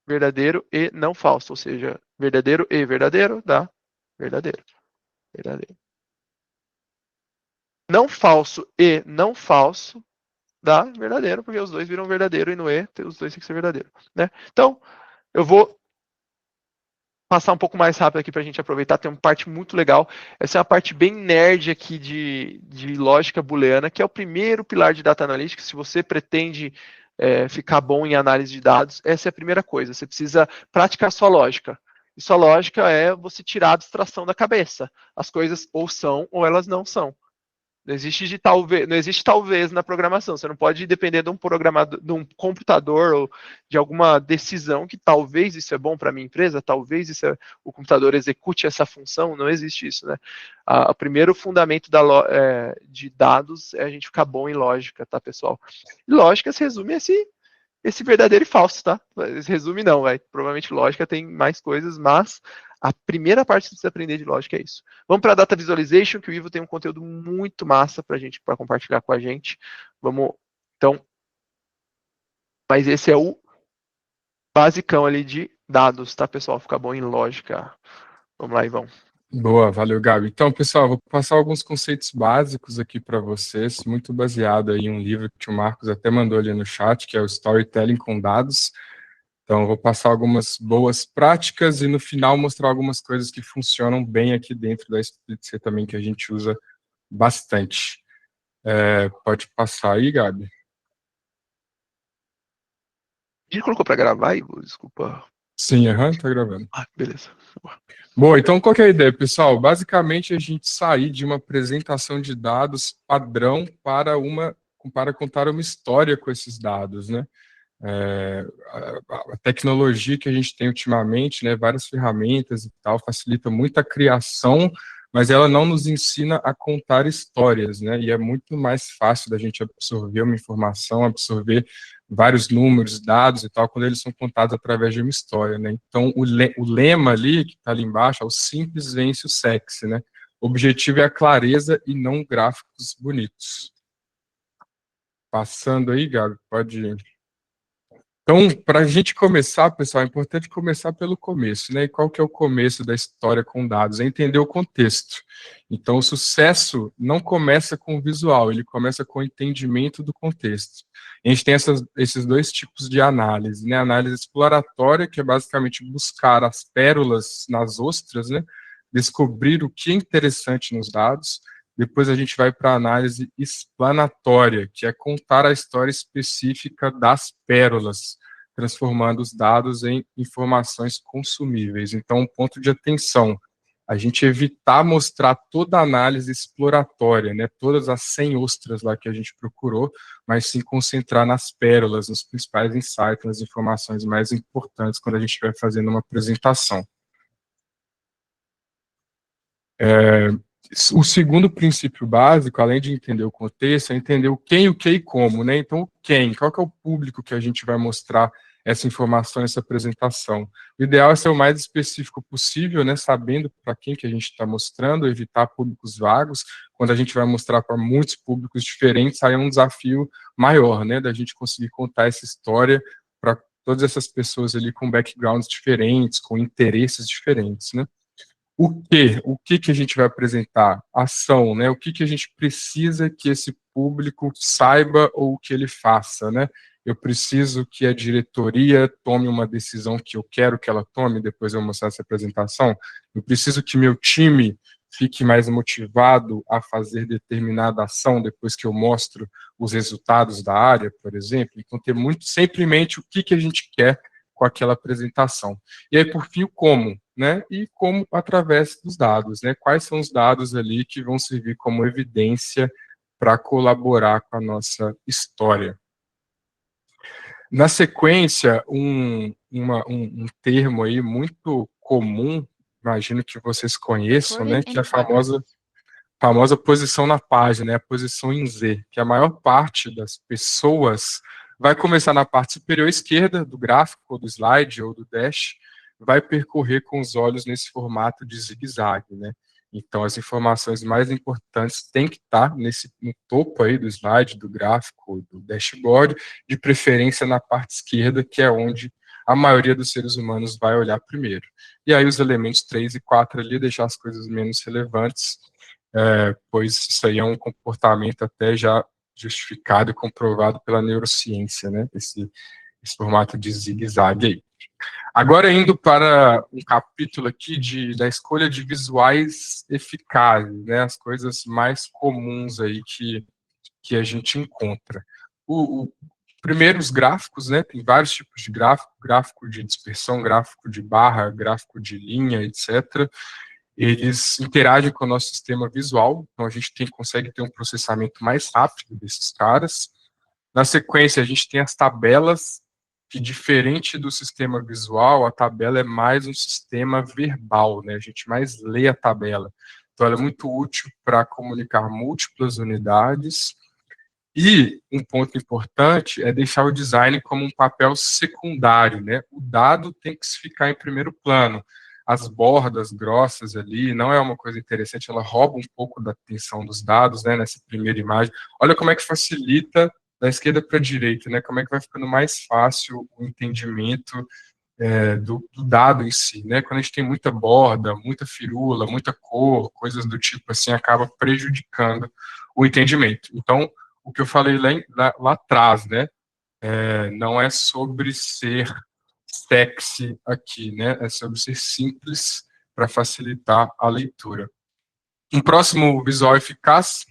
[SPEAKER 1] Verdadeiro e não falso, ou seja, verdadeiro e verdadeiro dá verdadeiro. Verdadeiro. Não falso e não falso dá verdadeiro, porque os dois viram verdadeiro e no e os dois têm que ser verdadeiro, né? Então, eu vou passar um pouco mais rápido aqui para a gente aproveitar, tem uma parte muito legal. Essa é uma parte bem nerd aqui de lógica booleana, que é o primeiro pilar de Data Analytics. Se você pretende ficar bom em análise de dados, essa é a primeira coisa. Você precisa praticar sua lógica. E sua lógica é você tirar a abstração da cabeça. As coisas ou são ou elas não são. Não existe talvez na programação. Você não pode depender de um programador, de um computador ou de alguma decisão que talvez isso é bom para a minha empresa, talvez o computador execute essa função. Não existe isso, né? O primeiro fundamento de dados é a gente ficar bom em lógica, tá, pessoal? E lógica se resume a esse verdadeiro e falso, tá? Resume não, vai. Provavelmente lógica tem mais coisas, mas a primeira parte que você aprender de lógica é isso. Vamos para a Data Visualization, que o Ivo tem um conteúdo muito massa para compartilhar com a gente. Vamos, então, mas esse é o basicão ali de dados, tá, pessoal? Fica bom em lógica. Vamos lá, Ivão.
[SPEAKER 2] Boa, valeu, Gabi. Então, pessoal, vou passar alguns conceitos básicos aqui para vocês, muito baseado em um livro que o Marcos até mandou ali no chat, que é o Storytelling com Dados. Então, vou passar algumas boas práticas e, no final, mostrar algumas coisas que funcionam bem aqui dentro da Splitzer também, que a gente usa bastante. Pode passar aí, Gabi.
[SPEAKER 1] A gente colocou para gravar, Ivo? Desculpa.
[SPEAKER 2] Sim, tá gravando.
[SPEAKER 1] Beleza.
[SPEAKER 2] Bom, então qual que é a ideia, pessoal? Basicamente, a gente sair de uma apresentação de dados padrão para contar uma história com esses dados, né? A tecnologia que a gente tem ultimamente, né, várias ferramentas e tal, facilita muito a criação, mas ela não nos ensina a contar histórias, né? E é muito mais fácil da gente absorver uma informação, absorver vários números, dados e tal, quando eles são contados através de uma história, né? Então, o lema ali, que está ali embaixo, é o simples vence o sexy, né? O objetivo é a clareza e não gráficos bonitos. Passando aí, Gabi, pode ir. Então, para a gente começar, pessoal, é importante começar pelo começo, né? E qual que é o começo da história com dados? É entender o contexto. Então, o sucesso não começa com o visual, ele começa com o entendimento do contexto. A gente tem esses dois tipos de análise, né? A análise exploratória, que é basicamente buscar as pérolas nas ostras, né? Descobrir o que é interessante nos dados. Depois a gente vai para a análise explanatória, que é contar a história específica das pérolas, transformando os dados em informações consumíveis. Então, um ponto de atenção, a gente evitar mostrar toda a análise exploratória, né, todas as 100 ostras lá que a gente procurou, mas sim concentrar nas pérolas, nos principais insights, nas informações mais importantes quando a gente vai fazendo uma apresentação. O segundo princípio básico, além de entender o contexto, é entender o quem, o que e como, né? Então, o quem, qual que é o público que a gente vai mostrar essa informação, essa apresentação. O ideal é ser o mais específico possível, né? Sabendo para quem que a gente está mostrando, evitar públicos vagos. Quando a gente vai mostrar para muitos públicos diferentes, aí é um desafio maior, né? Da gente conseguir contar essa história para todas essas pessoas ali com backgrounds diferentes, com interesses diferentes, né? O que a gente vai apresentar? Ação, né? O que a gente precisa que esse público saiba ou que ele faça, né? Eu preciso que a diretoria tome uma decisão que eu quero que ela tome, depois eu mostrar essa apresentação. Eu preciso que meu time fique mais motivado a fazer determinada ação depois que eu mostro os resultados da área, por exemplo. Então, ter muito sempre em mente o que a gente quer com aquela apresentação. E aí, por fim, o como, né? E como através dos dados, né? Quais são os dados ali que vão servir como evidência para colaborar com a nossa história. Na sequência, um termo aí muito comum, imagino que vocês conheçam, né? Que é a famosa posição na página, né, a posição em Z, que a maior parte das pessoas vai começar na parte superior esquerda do gráfico, ou do slide, ou do dash, vai percorrer com os olhos nesse formato de zigue-zague, né? Então, as informações mais importantes têm que estar no topo aí do slide, do gráfico, do dashboard, de preferência na parte esquerda, que é onde a maioria dos seres humanos vai olhar primeiro. E aí os elementos 3 e 4 ali, deixar as coisas menos relevantes, pois isso aí é um comportamento até já justificado e comprovado pela neurociência, né? Esse formato de zigue-zague aí. Agora, indo para um capítulo aqui da escolha de visuais eficazes, né? As coisas mais comuns aí que a gente encontra. Primeiro, os gráficos, né? Tem vários tipos de gráfico, gráfico de dispersão, gráfico de barra, gráfico de linha, etc. eles interagem com o nosso sistema visual, então a gente consegue ter um processamento mais rápido desses caras. Na sequência, a gente tem as tabelas, que diferente do sistema visual, a tabela é mais um sistema verbal, né? A gente mais lê a tabela. Então, ela é muito útil para comunicar múltiplas unidades. E um ponto importante é deixar o design como um papel secundário, né? O dado tem que ficar em primeiro plano. As bordas grossas ali não é uma coisa interessante, ela rouba um pouco da atenção dos dados, né? Nessa primeira imagem. Olha como é que facilita da esquerda para a direita, né? Como é que vai ficando mais fácil o entendimento do dado em si, né? Quando a gente tem muita borda, muita firula, muita cor, coisas do tipo assim, acaba prejudicando o entendimento. Então, o que eu falei lá atrás, né? Não é sobre ser sexy aqui, né? É sobre ser simples para facilitar a leitura. Um próximo visual eficaz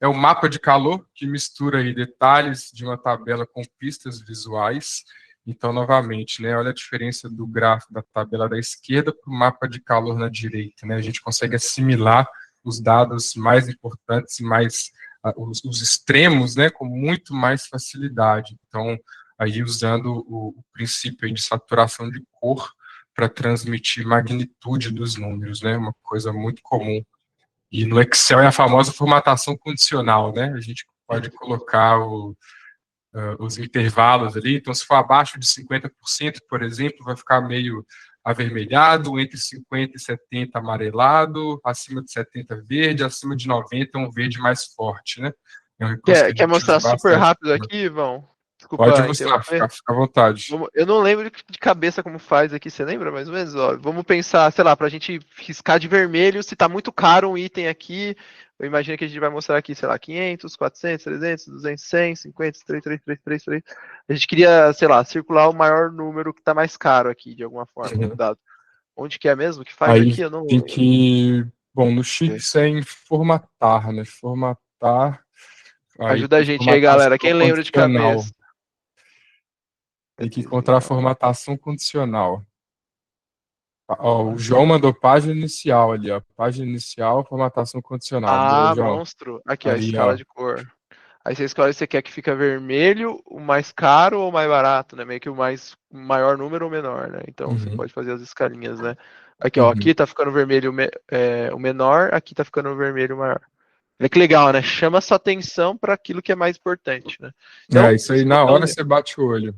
[SPEAKER 2] é o mapa de calor, que mistura aí detalhes de uma tabela com pistas visuais. Então, novamente, né, olha a diferença do gráfico da tabela da esquerda para o mapa de calor na direita. Né? A gente consegue assimilar os dados mais importantes e mais os extremos, né, com muito mais facilidade. Então, aí usando o princípio de saturação de cor para transmitir magnitude dos números, né, uma coisa muito comum. E no Excel é a famosa formatação condicional, né? A gente pode colocar os intervalos ali. Então, se for abaixo de 50%, por exemplo, vai ficar meio avermelhado, entre 50 e 70 amarelado, acima de 70 verde, acima de 90 um verde mais forte, né? É um recurso que a
[SPEAKER 1] Quer
[SPEAKER 2] gente
[SPEAKER 1] mostrar
[SPEAKER 2] usa
[SPEAKER 1] super
[SPEAKER 2] bastante.
[SPEAKER 1] rápido aqui, Ivão?
[SPEAKER 2] Pode
[SPEAKER 1] Desculpa
[SPEAKER 2] mostrar,
[SPEAKER 1] interromper.
[SPEAKER 2] fica à vontade.
[SPEAKER 1] Eu não lembro de cabeça como faz aqui, você lembra mais ou menos? Ó, vamos pensar, sei lá, pra gente riscar de vermelho, se tá muito caro um item aqui, eu imagino que a gente vai mostrar aqui, sei lá, 500, 400, 300, 200, 100, 50, 3, 3, 3, 3, 3. A gente queria, sei lá, circular o maior número que tá mais caro aqui, de alguma forma,
[SPEAKER 2] Uhum.
[SPEAKER 1] dado. Onde que é mesmo que faz
[SPEAKER 2] Aí
[SPEAKER 1] aqui? Eu não
[SPEAKER 2] tem
[SPEAKER 1] lembro.
[SPEAKER 2] que... Bom, no X é em formatar, né? Formatar... Aí
[SPEAKER 1] Ajuda a
[SPEAKER 2] tem
[SPEAKER 1] gente aí, galera.
[SPEAKER 2] formatação
[SPEAKER 1] Quem lembra de
[SPEAKER 2] condicional.
[SPEAKER 1] cabeça?
[SPEAKER 2] Tem que
[SPEAKER 1] Cadê?
[SPEAKER 2] encontrar a formatação condicional. Ó, o João mandou página inicial ali, ó. Página inicial, formatação condicional. Boa,
[SPEAKER 1] Ah,
[SPEAKER 2] João.
[SPEAKER 1] monstro. Aqui, ó,
[SPEAKER 2] Ali,
[SPEAKER 1] escala
[SPEAKER 2] ó.
[SPEAKER 1] de cor. Aí você escolhe se você quer que fica vermelho, o mais caro ou o mais barato, né? Meio que o maior número ou menor, né? Então você
[SPEAKER 2] Uhum,
[SPEAKER 1] pode fazer as escalinhas, né? Aqui, ó,
[SPEAKER 2] uhum.
[SPEAKER 1] aqui tá ficando vermelho o menor, aqui tá ficando vermelho o maior. Olha que legal, né? Chama sua atenção para aquilo que é mais importante, né?
[SPEAKER 2] É,
[SPEAKER 1] Então,
[SPEAKER 2] isso aí
[SPEAKER 1] se
[SPEAKER 2] na
[SPEAKER 1] você
[SPEAKER 2] hora
[SPEAKER 1] não...
[SPEAKER 2] você bate o olho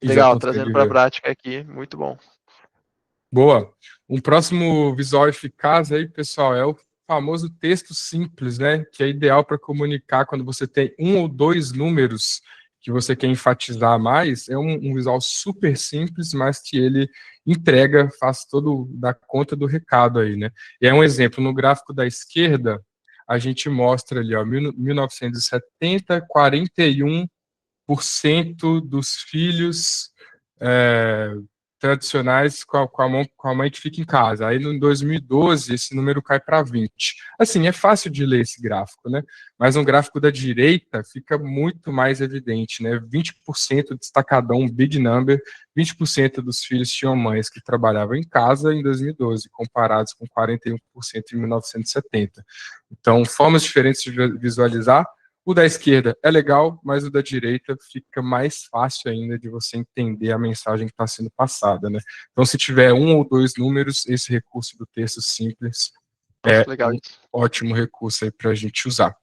[SPEAKER 2] e já
[SPEAKER 1] Legal, trazendo
[SPEAKER 2] consegue
[SPEAKER 1] para a
[SPEAKER 2] ver.
[SPEAKER 1] prática aqui, muito bom.
[SPEAKER 2] Boa. Um próximo visual eficaz aí, pessoal, é o famoso texto simples, né? Que é ideal para comunicar quando você tem um ou dois números que você quer enfatizar mais. É um visual super simples, mas que ele entrega, faz todo da conta do recado aí, né? E é um exemplo, no gráfico da esquerda, a gente mostra ali, ó, 1970, 41% dos filhos tradicionais com a mãe que fica em casa. Aí, no 2012, esse número cai para 20. Assim, é fácil de ler esse gráfico, né? Mas um gráfico da direita fica muito mais evidente, né? 20% destacadão, um big number, 20% dos filhos tinham mães que trabalhavam em casa em 2012, comparados com 41% em 1970. Então, formas diferentes de visualizar. O da esquerda é legal, mas o da direita fica mais fácil ainda de você entender a mensagem que está sendo passada, né? Então, se tiver um ou dois números, esse recurso do texto simples
[SPEAKER 1] Nossa,
[SPEAKER 2] é
[SPEAKER 1] legal
[SPEAKER 2] um
[SPEAKER 1] isso.
[SPEAKER 2] ótimo recurso aí para a gente usar.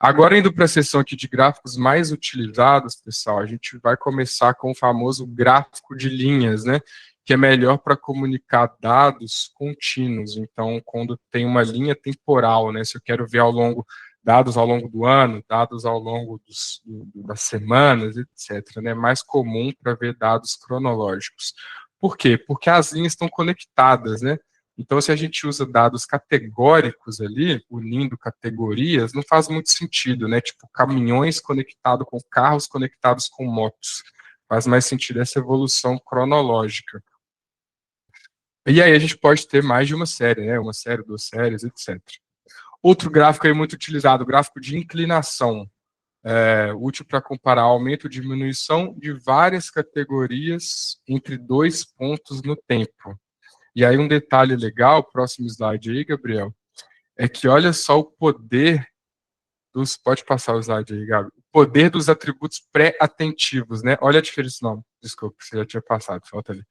[SPEAKER 2] Agora, indo para a seção aqui de gráficos mais utilizados, pessoal, a gente vai começar com o famoso gráfico de linhas, né? Que é melhor para comunicar dados contínuos. Então, quando tem uma linha temporal, né? Se eu quero ver dados ao longo do ano, dados ao longo das semanas, etc. É mais comum para ver dados cronológicos. Por quê? Porque as linhas estão conectadas, né? Então, se a gente usa dados categóricos ali, unindo categorias, não faz muito sentido, né? Tipo, caminhões conectados com carros conectados com motos. Faz mais sentido essa evolução cronológica. E aí a gente pode ter mais de uma série, né? Uma série, duas séries, etc. Outro gráfico aí muito utilizado, o gráfico de inclinação, útil para comparar aumento ou diminuição de várias categorias entre dois pontos no tempo. E aí um detalhe legal, próximo slide aí, Gabriel, é que olha só o poder dos... Pode passar o slide aí, Gabi. O poder dos atributos pré-atentivos, né? Olha a diferença, não, desculpa, você já tinha passado, falta ali.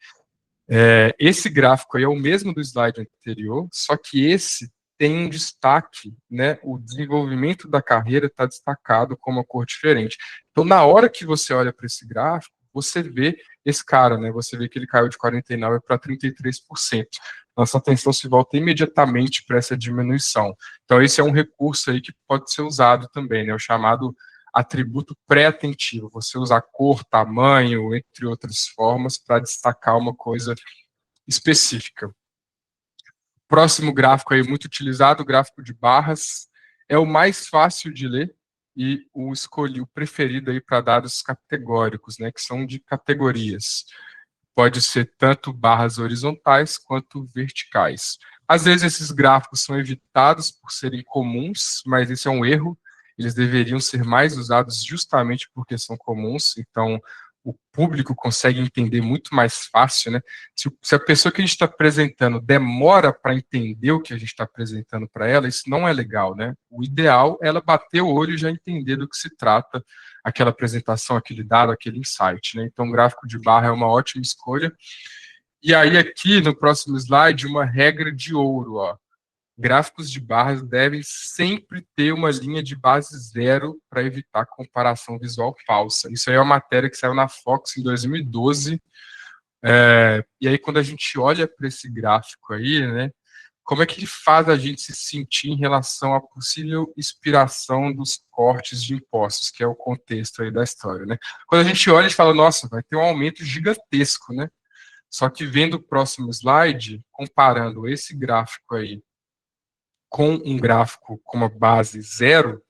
[SPEAKER 2] Esse gráfico aí é o mesmo do slide anterior, só que esse tem um destaque, né? O desenvolvimento da carreira está destacado com uma cor diferente. Então, na hora que você olha para esse gráfico, você vê esse cara, né? Você vê que ele caiu de 49% para 33%. Nossa atenção se volta imediatamente para essa diminuição. Então, esse é um recurso aí que pode ser usado também, né? O chamado atributo pré-atentivo. Você usa cor, tamanho, entre outras formas, para destacar uma coisa específica. Próximo gráfico aí muito utilizado, o gráfico de barras, é o mais fácil de ler e o preferido aí para dados categóricos, né, que são de categorias. Pode ser tanto barras horizontais quanto verticais. Às vezes esses gráficos são evitados por serem comuns, mas isso é um erro. Eles deveriam ser mais usados justamente porque são comuns, então o público consegue entender muito mais fácil, né? Se a pessoa que a gente está apresentando demora para entender o que a gente está apresentando para ela, isso não é legal, né? O ideal é ela bater o olho e já entender do que se trata aquela apresentação, aquele dado, aquele insight, né? Então, o gráfico de barra é uma ótima escolha. E aí, aqui no próximo slide, uma regra de ouro, ó. Gráficos de barras devem sempre ter uma linha de base zero para evitar comparação visual falsa. Isso aí é uma matéria que saiu na Fox em 2012. E aí, quando a gente olha para esse gráfico aí, né, como é que ele faz a gente se sentir em relação à possível expiração dos cortes de impostos, que é o contexto aí da história, né? Quando a gente olha, a gente fala, nossa, vai ter um aumento gigantesco, né? Só que vendo o próximo slide, comparando esse gráfico aí com um gráfico com uma base zero,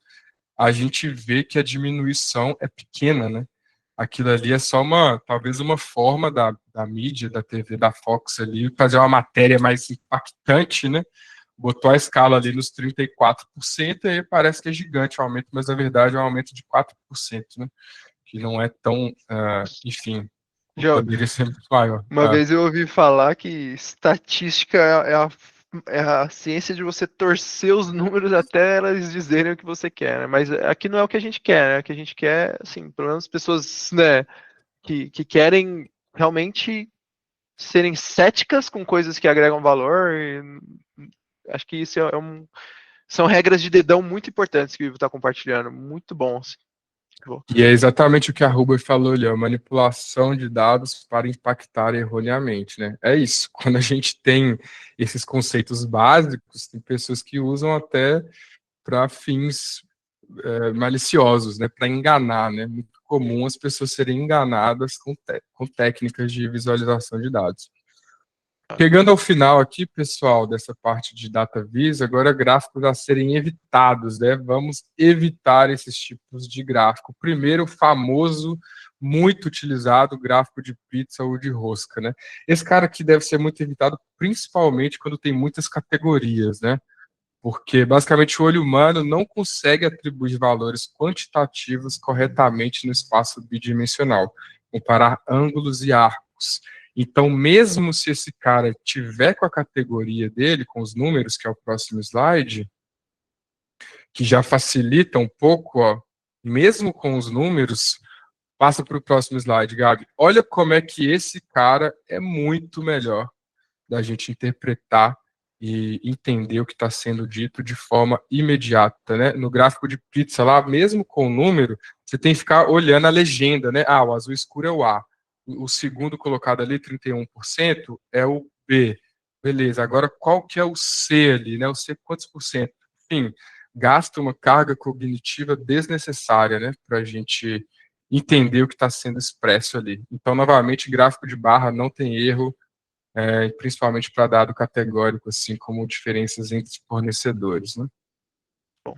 [SPEAKER 2] a gente vê que a diminuição é pequena, né? Aquilo ali é só talvez uma forma da mídia, da TV, da Fox ali, fazer uma matéria mais impactante, né? Botou a escala ali nos 34% e aí parece que é gigante o aumento, mas na verdade é um aumento de 4%, né? Que não é tão, enfim,
[SPEAKER 1] Já,
[SPEAKER 2] poderia ser muito maior.
[SPEAKER 1] uma vez eu ouvi falar que estatística é a ciência de você torcer os números até elas dizerem o que você quer, né? Mas aqui não é o que a gente quer, né? O que a gente quer, assim, pelo menos pessoas, né, que querem realmente serem céticas com coisas que agregam valor. Acho que isso são regras de dedão muito importantes que o Ivo está compartilhando. Muito bom. Assim.
[SPEAKER 2] E é exatamente o que a Huber falou ali, a manipulação de dados para impactar erroneamente, né? É isso. Quando a gente tem esses conceitos básicos, tem pessoas que usam até para fins maliciosos, né? Para enganar, né? Muito comum as pessoas serem enganadas com técnicas de visualização de dados. Chegando ao final aqui, pessoal, dessa parte de data vis, agora gráficos a serem evitados, né? Vamos evitar esses tipos de gráfico. Primeiro, o famoso, muito utilizado, gráfico de pizza ou de rosca, né? Esse cara aqui deve ser muito evitado, principalmente quando tem muitas categorias, né? Porque, basicamente, o olho humano não consegue atribuir valores quantitativos corretamente no espaço bidimensional, comparar ângulos e arcos. Então, mesmo se esse cara tiver com a categoria dele, com os números, que é o próximo slide, que já facilita um pouco, ó, mesmo com os números, passa para o próximo slide, Gabi. Olha como é que esse cara é muito melhor da gente interpretar e entender o que está sendo dito de forma imediata, né? No gráfico de pizza lá, mesmo com o número, você tem que ficar olhando a legenda, né? Ah, o azul escuro é o A. O segundo colocado ali, 31%, é o B. Beleza, agora qual que é o C ali, né? O C quantos por cento? Enfim, gasta uma carga cognitiva desnecessária, né? Para a gente entender o que está sendo expresso ali. Então, novamente, gráfico de barra não tem erro, principalmente para dado categórico, assim como diferenças entre fornecedores. Né?
[SPEAKER 1] Bom.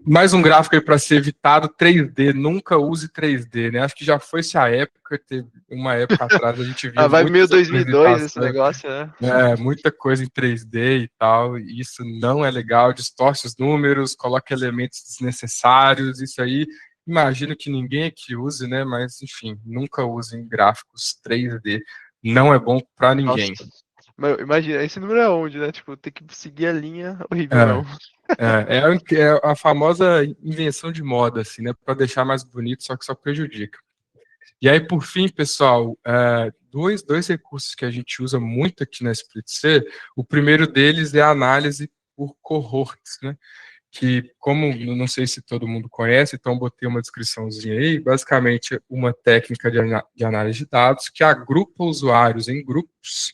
[SPEAKER 2] Mais um gráfico aí para ser evitado, 3D, nunca use 3D, né? Acho que já foi-se a época, teve uma época atrás, a gente via
[SPEAKER 1] Vai meio
[SPEAKER 2] muitas
[SPEAKER 1] 2002 esse
[SPEAKER 2] apresentações,
[SPEAKER 1] negócio, né?
[SPEAKER 2] muita coisa em 3D e tal, e isso não é legal, distorce os números, coloca elementos desnecessários, isso aí, imagino que ninguém aqui use, né? Mas, enfim, nunca usem gráficos 3D, não é bom para
[SPEAKER 1] Nossa,
[SPEAKER 2] ninguém.
[SPEAKER 1] Mas imagina, esse número é onde, né? Tipo, ter que seguir a linha, horrível
[SPEAKER 2] É,
[SPEAKER 1] mesmo.
[SPEAKER 2] é a famosa invenção de moda, assim, né? Para deixar mais bonito, só que só prejudica. E aí, por fim, pessoal, dois recursos que a gente usa muito aqui na Split C. O primeiro deles é a análise por cohorts, né? Que, como não sei se todo mundo conhece, então botei uma descriçãozinha aí, basicamente uma técnica de análise de dados que agrupa usuários em grupos,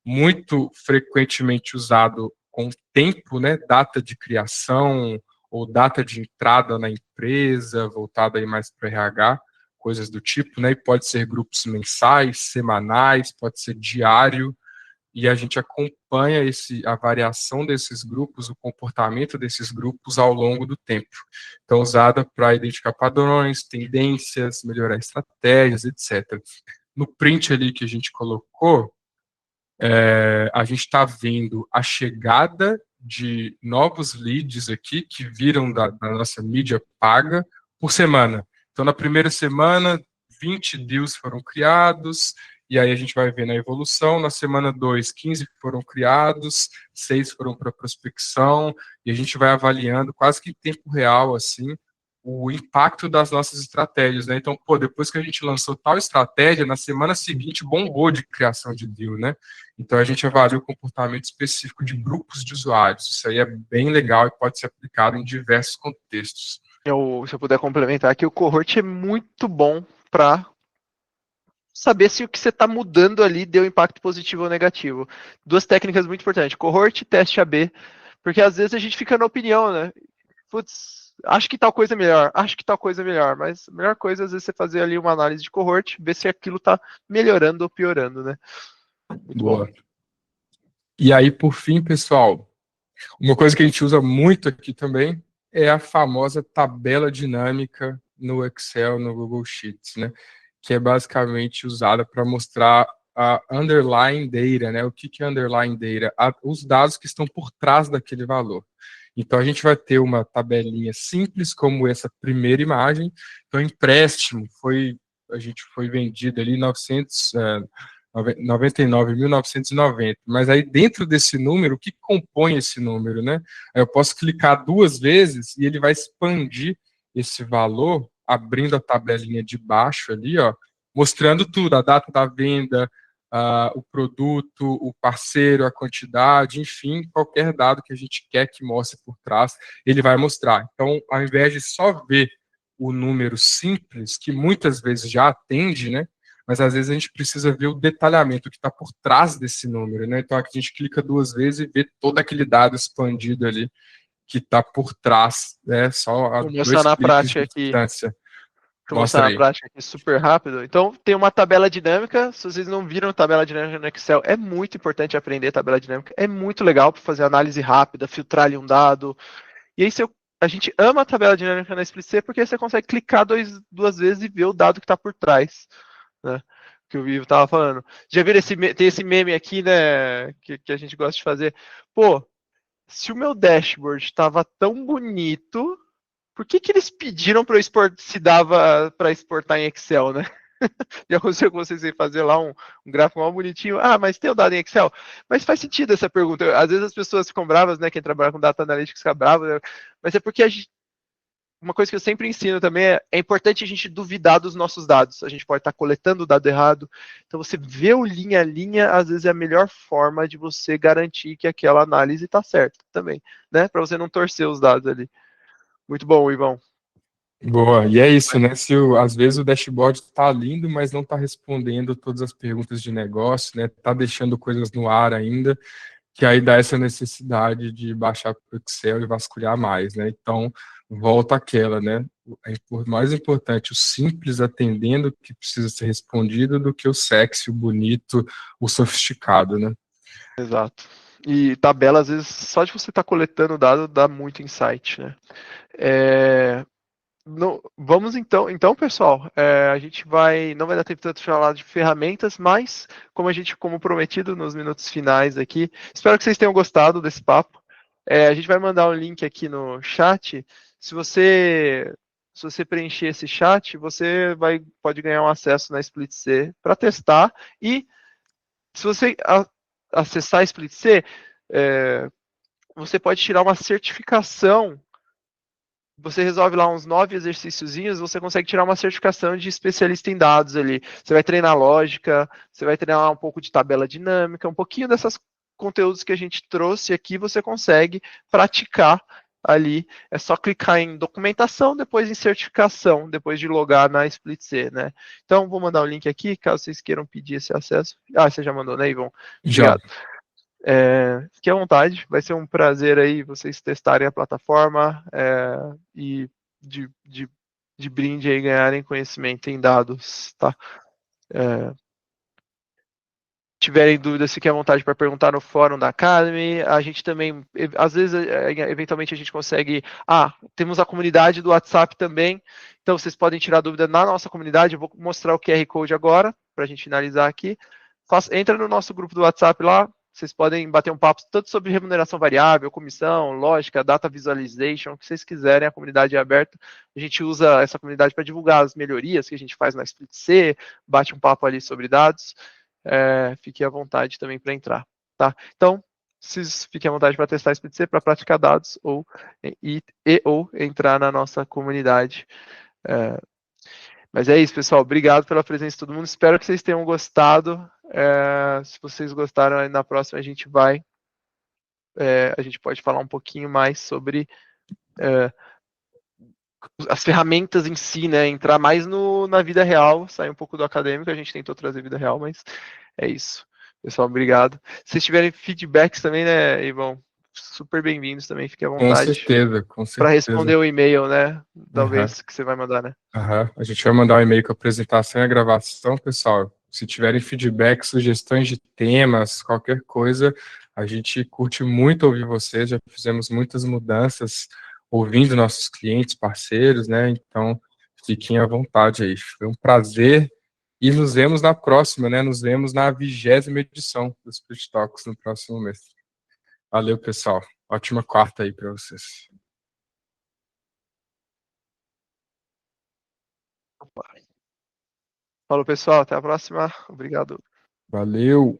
[SPEAKER 2] muito frequentemente usado com tempo, né, data de criação ou data de entrada na empresa, voltada aí mais para RH, coisas do tipo, né, e pode ser grupos mensais, semanais, pode ser diário, e a gente acompanha a variação desses grupos, o comportamento desses grupos ao longo do tempo. Então, usada para identificar padrões, tendências, melhorar estratégias, etc. No print ali que a gente colocou, a gente está vendo a chegada de novos leads aqui que viram da nossa mídia paga por semana. Então, na primeira semana, 20 deals foram criados, e aí a gente vai vendo a evolução. Na semana 2, 15 foram criados, 6 foram para prospecção, e a gente vai avaliando quase que em tempo real, assim, o impacto das nossas estratégias, né? Então, pô, depois que a gente lançou tal estratégia, na semana seguinte bombou de criação de deal, né? Então, a gente avalia o comportamento específico de grupos de usuários. Isso aí é bem legal e pode ser aplicado em diversos contextos.
[SPEAKER 1] Se eu puder complementar aqui, o cohort é muito bom para saber se o que você está mudando ali deu impacto positivo ou negativo. Duas técnicas muito importantes: cohort e teste AB, porque às vezes a gente fica na opinião, né? Putz, acho que tal coisa é melhor, acho que tal coisa é melhor, mas a melhor coisa às vezes é você fazer ali uma análise de cohort, ver se aquilo está melhorando ou piorando, né? Muito bom.
[SPEAKER 2] Boa. E aí, por fim, pessoal, uma coisa que a gente usa muito aqui também é a famosa tabela dinâmica no Excel, no Google Sheets, né? Que é basicamente usada para mostrar a underlying data, né? O que é underlying data? Os dados que estão por trás daquele valor. Então, a gente vai ter uma tabelinha simples, como essa primeira imagem. Então, empréstimo a gente foi vendido ali 99.990, mas aí dentro desse número, o que compõe esse número, né? Aí eu posso clicar duas vezes e ele vai expandir esse valor, abrindo a tabelinha de baixo ali, ó, mostrando tudo, a data da venda, o produto, o parceiro, a quantidade, enfim, qualquer dado que a gente quer que mostre por trás, ele vai mostrar. Então, ao invés de só ver o número simples, que muitas vezes já atende, né? Mas às vezes a gente precisa ver o detalhamento que está por trás desse número, né? Então aqui a gente clica duas vezes e vê todo aquele dado expandido ali que está por trás, né? Só a
[SPEAKER 1] Vou mostrar
[SPEAKER 2] 2
[SPEAKER 1] na
[SPEAKER 2] cliques
[SPEAKER 1] prática
[SPEAKER 2] de
[SPEAKER 1] aqui.
[SPEAKER 2] distância.
[SPEAKER 1] Deixa eu mostrar
[SPEAKER 2] Mostra
[SPEAKER 1] na
[SPEAKER 2] aí.
[SPEAKER 1] prática aqui super rápido. Então, tem uma tabela dinâmica. Se vocês não viram tabela dinâmica no Excel, é muito importante aprender tabela dinâmica. É muito legal para fazer análise rápida, filtrar ali um dado. E aí, a gente ama a tabela dinâmica na Split porque você consegue clicar duas vezes e ver o dado que está por trás, né? Que o Ivo estava falando. Já viram tem esse meme aqui, né? Que a gente gosta de fazer. Pô, se o meu dashboard estava tão bonito, por que eles pediram para eu se dava para exportar em Excel, né? Já aconteceu com vocês fazer lá um gráfico mal bonitinho. Ah, mas tem o dado em Excel? Mas faz sentido essa pergunta. Às vezes as pessoas ficam bravas, né? Quem trabalha com data analytics fica bravo, né? Mas é porque uma coisa que eu sempre ensino também é importante a gente duvidar dos nossos dados. A gente pode estar coletando o dado errado. Então, você vê o linha a linha, às vezes é a melhor forma de você garantir que aquela análise está certa também, né? Para você não torcer os dados ali. Muito bom, Ivan.
[SPEAKER 2] Boa. E é isso, né? Às vezes o dashboard está lindo, mas não está respondendo todas as perguntas de negócio, né? Está deixando coisas no ar ainda, que aí dá essa necessidade de baixar para o Excel e vasculhar mais, né? Então, volta àquela, né? Mais importante o simples atendendo o que precisa ser respondido do que o sexy, o bonito, o sofisticado, né?
[SPEAKER 1] Exato. E tabela, às vezes, só de você estar coletando dado, dá muito insight, né? Vamos então, pessoal, a gente não vai dar tempo tanto de falar de ferramentas, mas como prometido nos minutos finais aqui, espero que vocês tenham gostado desse papo. A gente vai mandar um link aqui no chat. Se você preencher esse chat, você pode ganhar um acesso na Split C para testar. E se você acessar Split C, você pode tirar uma certificação. Você resolve lá uns 9 exercíciozinhos, você consegue tirar uma certificação de especialista em dados ali. Você vai treinar lógica, você vai treinar um pouco de tabela dinâmica, um pouquinho dessas conteúdos que a gente trouxe aqui, você consegue praticar ali. É só clicar em documentação, depois em certificação, depois de logar na Split C, né? Então, vou mandar o link aqui, caso vocês queiram pedir esse acesso. Ah, você já mandou, né, Ivon?
[SPEAKER 2] Já.
[SPEAKER 1] Obrigado. Fique à vontade, vai ser um prazer aí vocês testarem a plataforma e de brinde aí ganharem conhecimento em dados, tá? Tiverem dúvidas, fiquem à vontade para perguntar no fórum da Academy. A gente também, às vezes, eventualmente a gente consegue. Temos a comunidade do WhatsApp também. Então, vocês podem tirar dúvida na nossa comunidade. Eu vou mostrar o QR Code agora, para a gente finalizar aqui. Entra no nosso grupo do WhatsApp lá. Vocês podem bater um papo tanto sobre remuneração variável, comissão, lógica, data visualization, o que vocês quiserem. A comunidade é aberta. A gente usa essa comunidade para divulgar as melhorias que a gente faz na Split C, bate um papo ali sobre dados. Fique à vontade também para entrar, tá? Então, vocês fiquem à vontade para testar Split C, para praticar dados ou entrar na nossa comunidade. Mas é isso, pessoal. Obrigado pela presença de todo mundo. Espero que vocês tenham gostado. Se vocês gostaram, aí na próxima a gente vai. A gente pode falar um pouquinho mais sobre as ferramentas em si, né? Entrar mais na vida real, sair um pouco do acadêmico. A gente tentou trazer vida real, mas é isso. Pessoal, obrigado. Se vocês tiverem feedbacks também, né, Ivan? Super bem-vindos também, fique à
[SPEAKER 2] Com
[SPEAKER 1] vontade.
[SPEAKER 2] certeza, com
[SPEAKER 1] Para
[SPEAKER 2] certeza.
[SPEAKER 1] responder o e-mail, né? Talvez que você vai mandar, né?
[SPEAKER 2] A gente vai mandar um e-mail com a apresentação e a gravação, pessoal. Se tiverem feedback, sugestões de temas, qualquer coisa, a gente curte muito ouvir vocês. Já fizemos muitas mudanças ouvindo nossos clientes, parceiros, né? Então, fiquem à vontade aí. Foi um prazer e nos vemos na próxima, né? Nos vemos na 20ª edição do Split Talks no próximo mês. Valeu, pessoal. Ótima quarta aí para vocês.
[SPEAKER 1] Falou, pessoal. Até a próxima. Obrigado.
[SPEAKER 2] Valeu.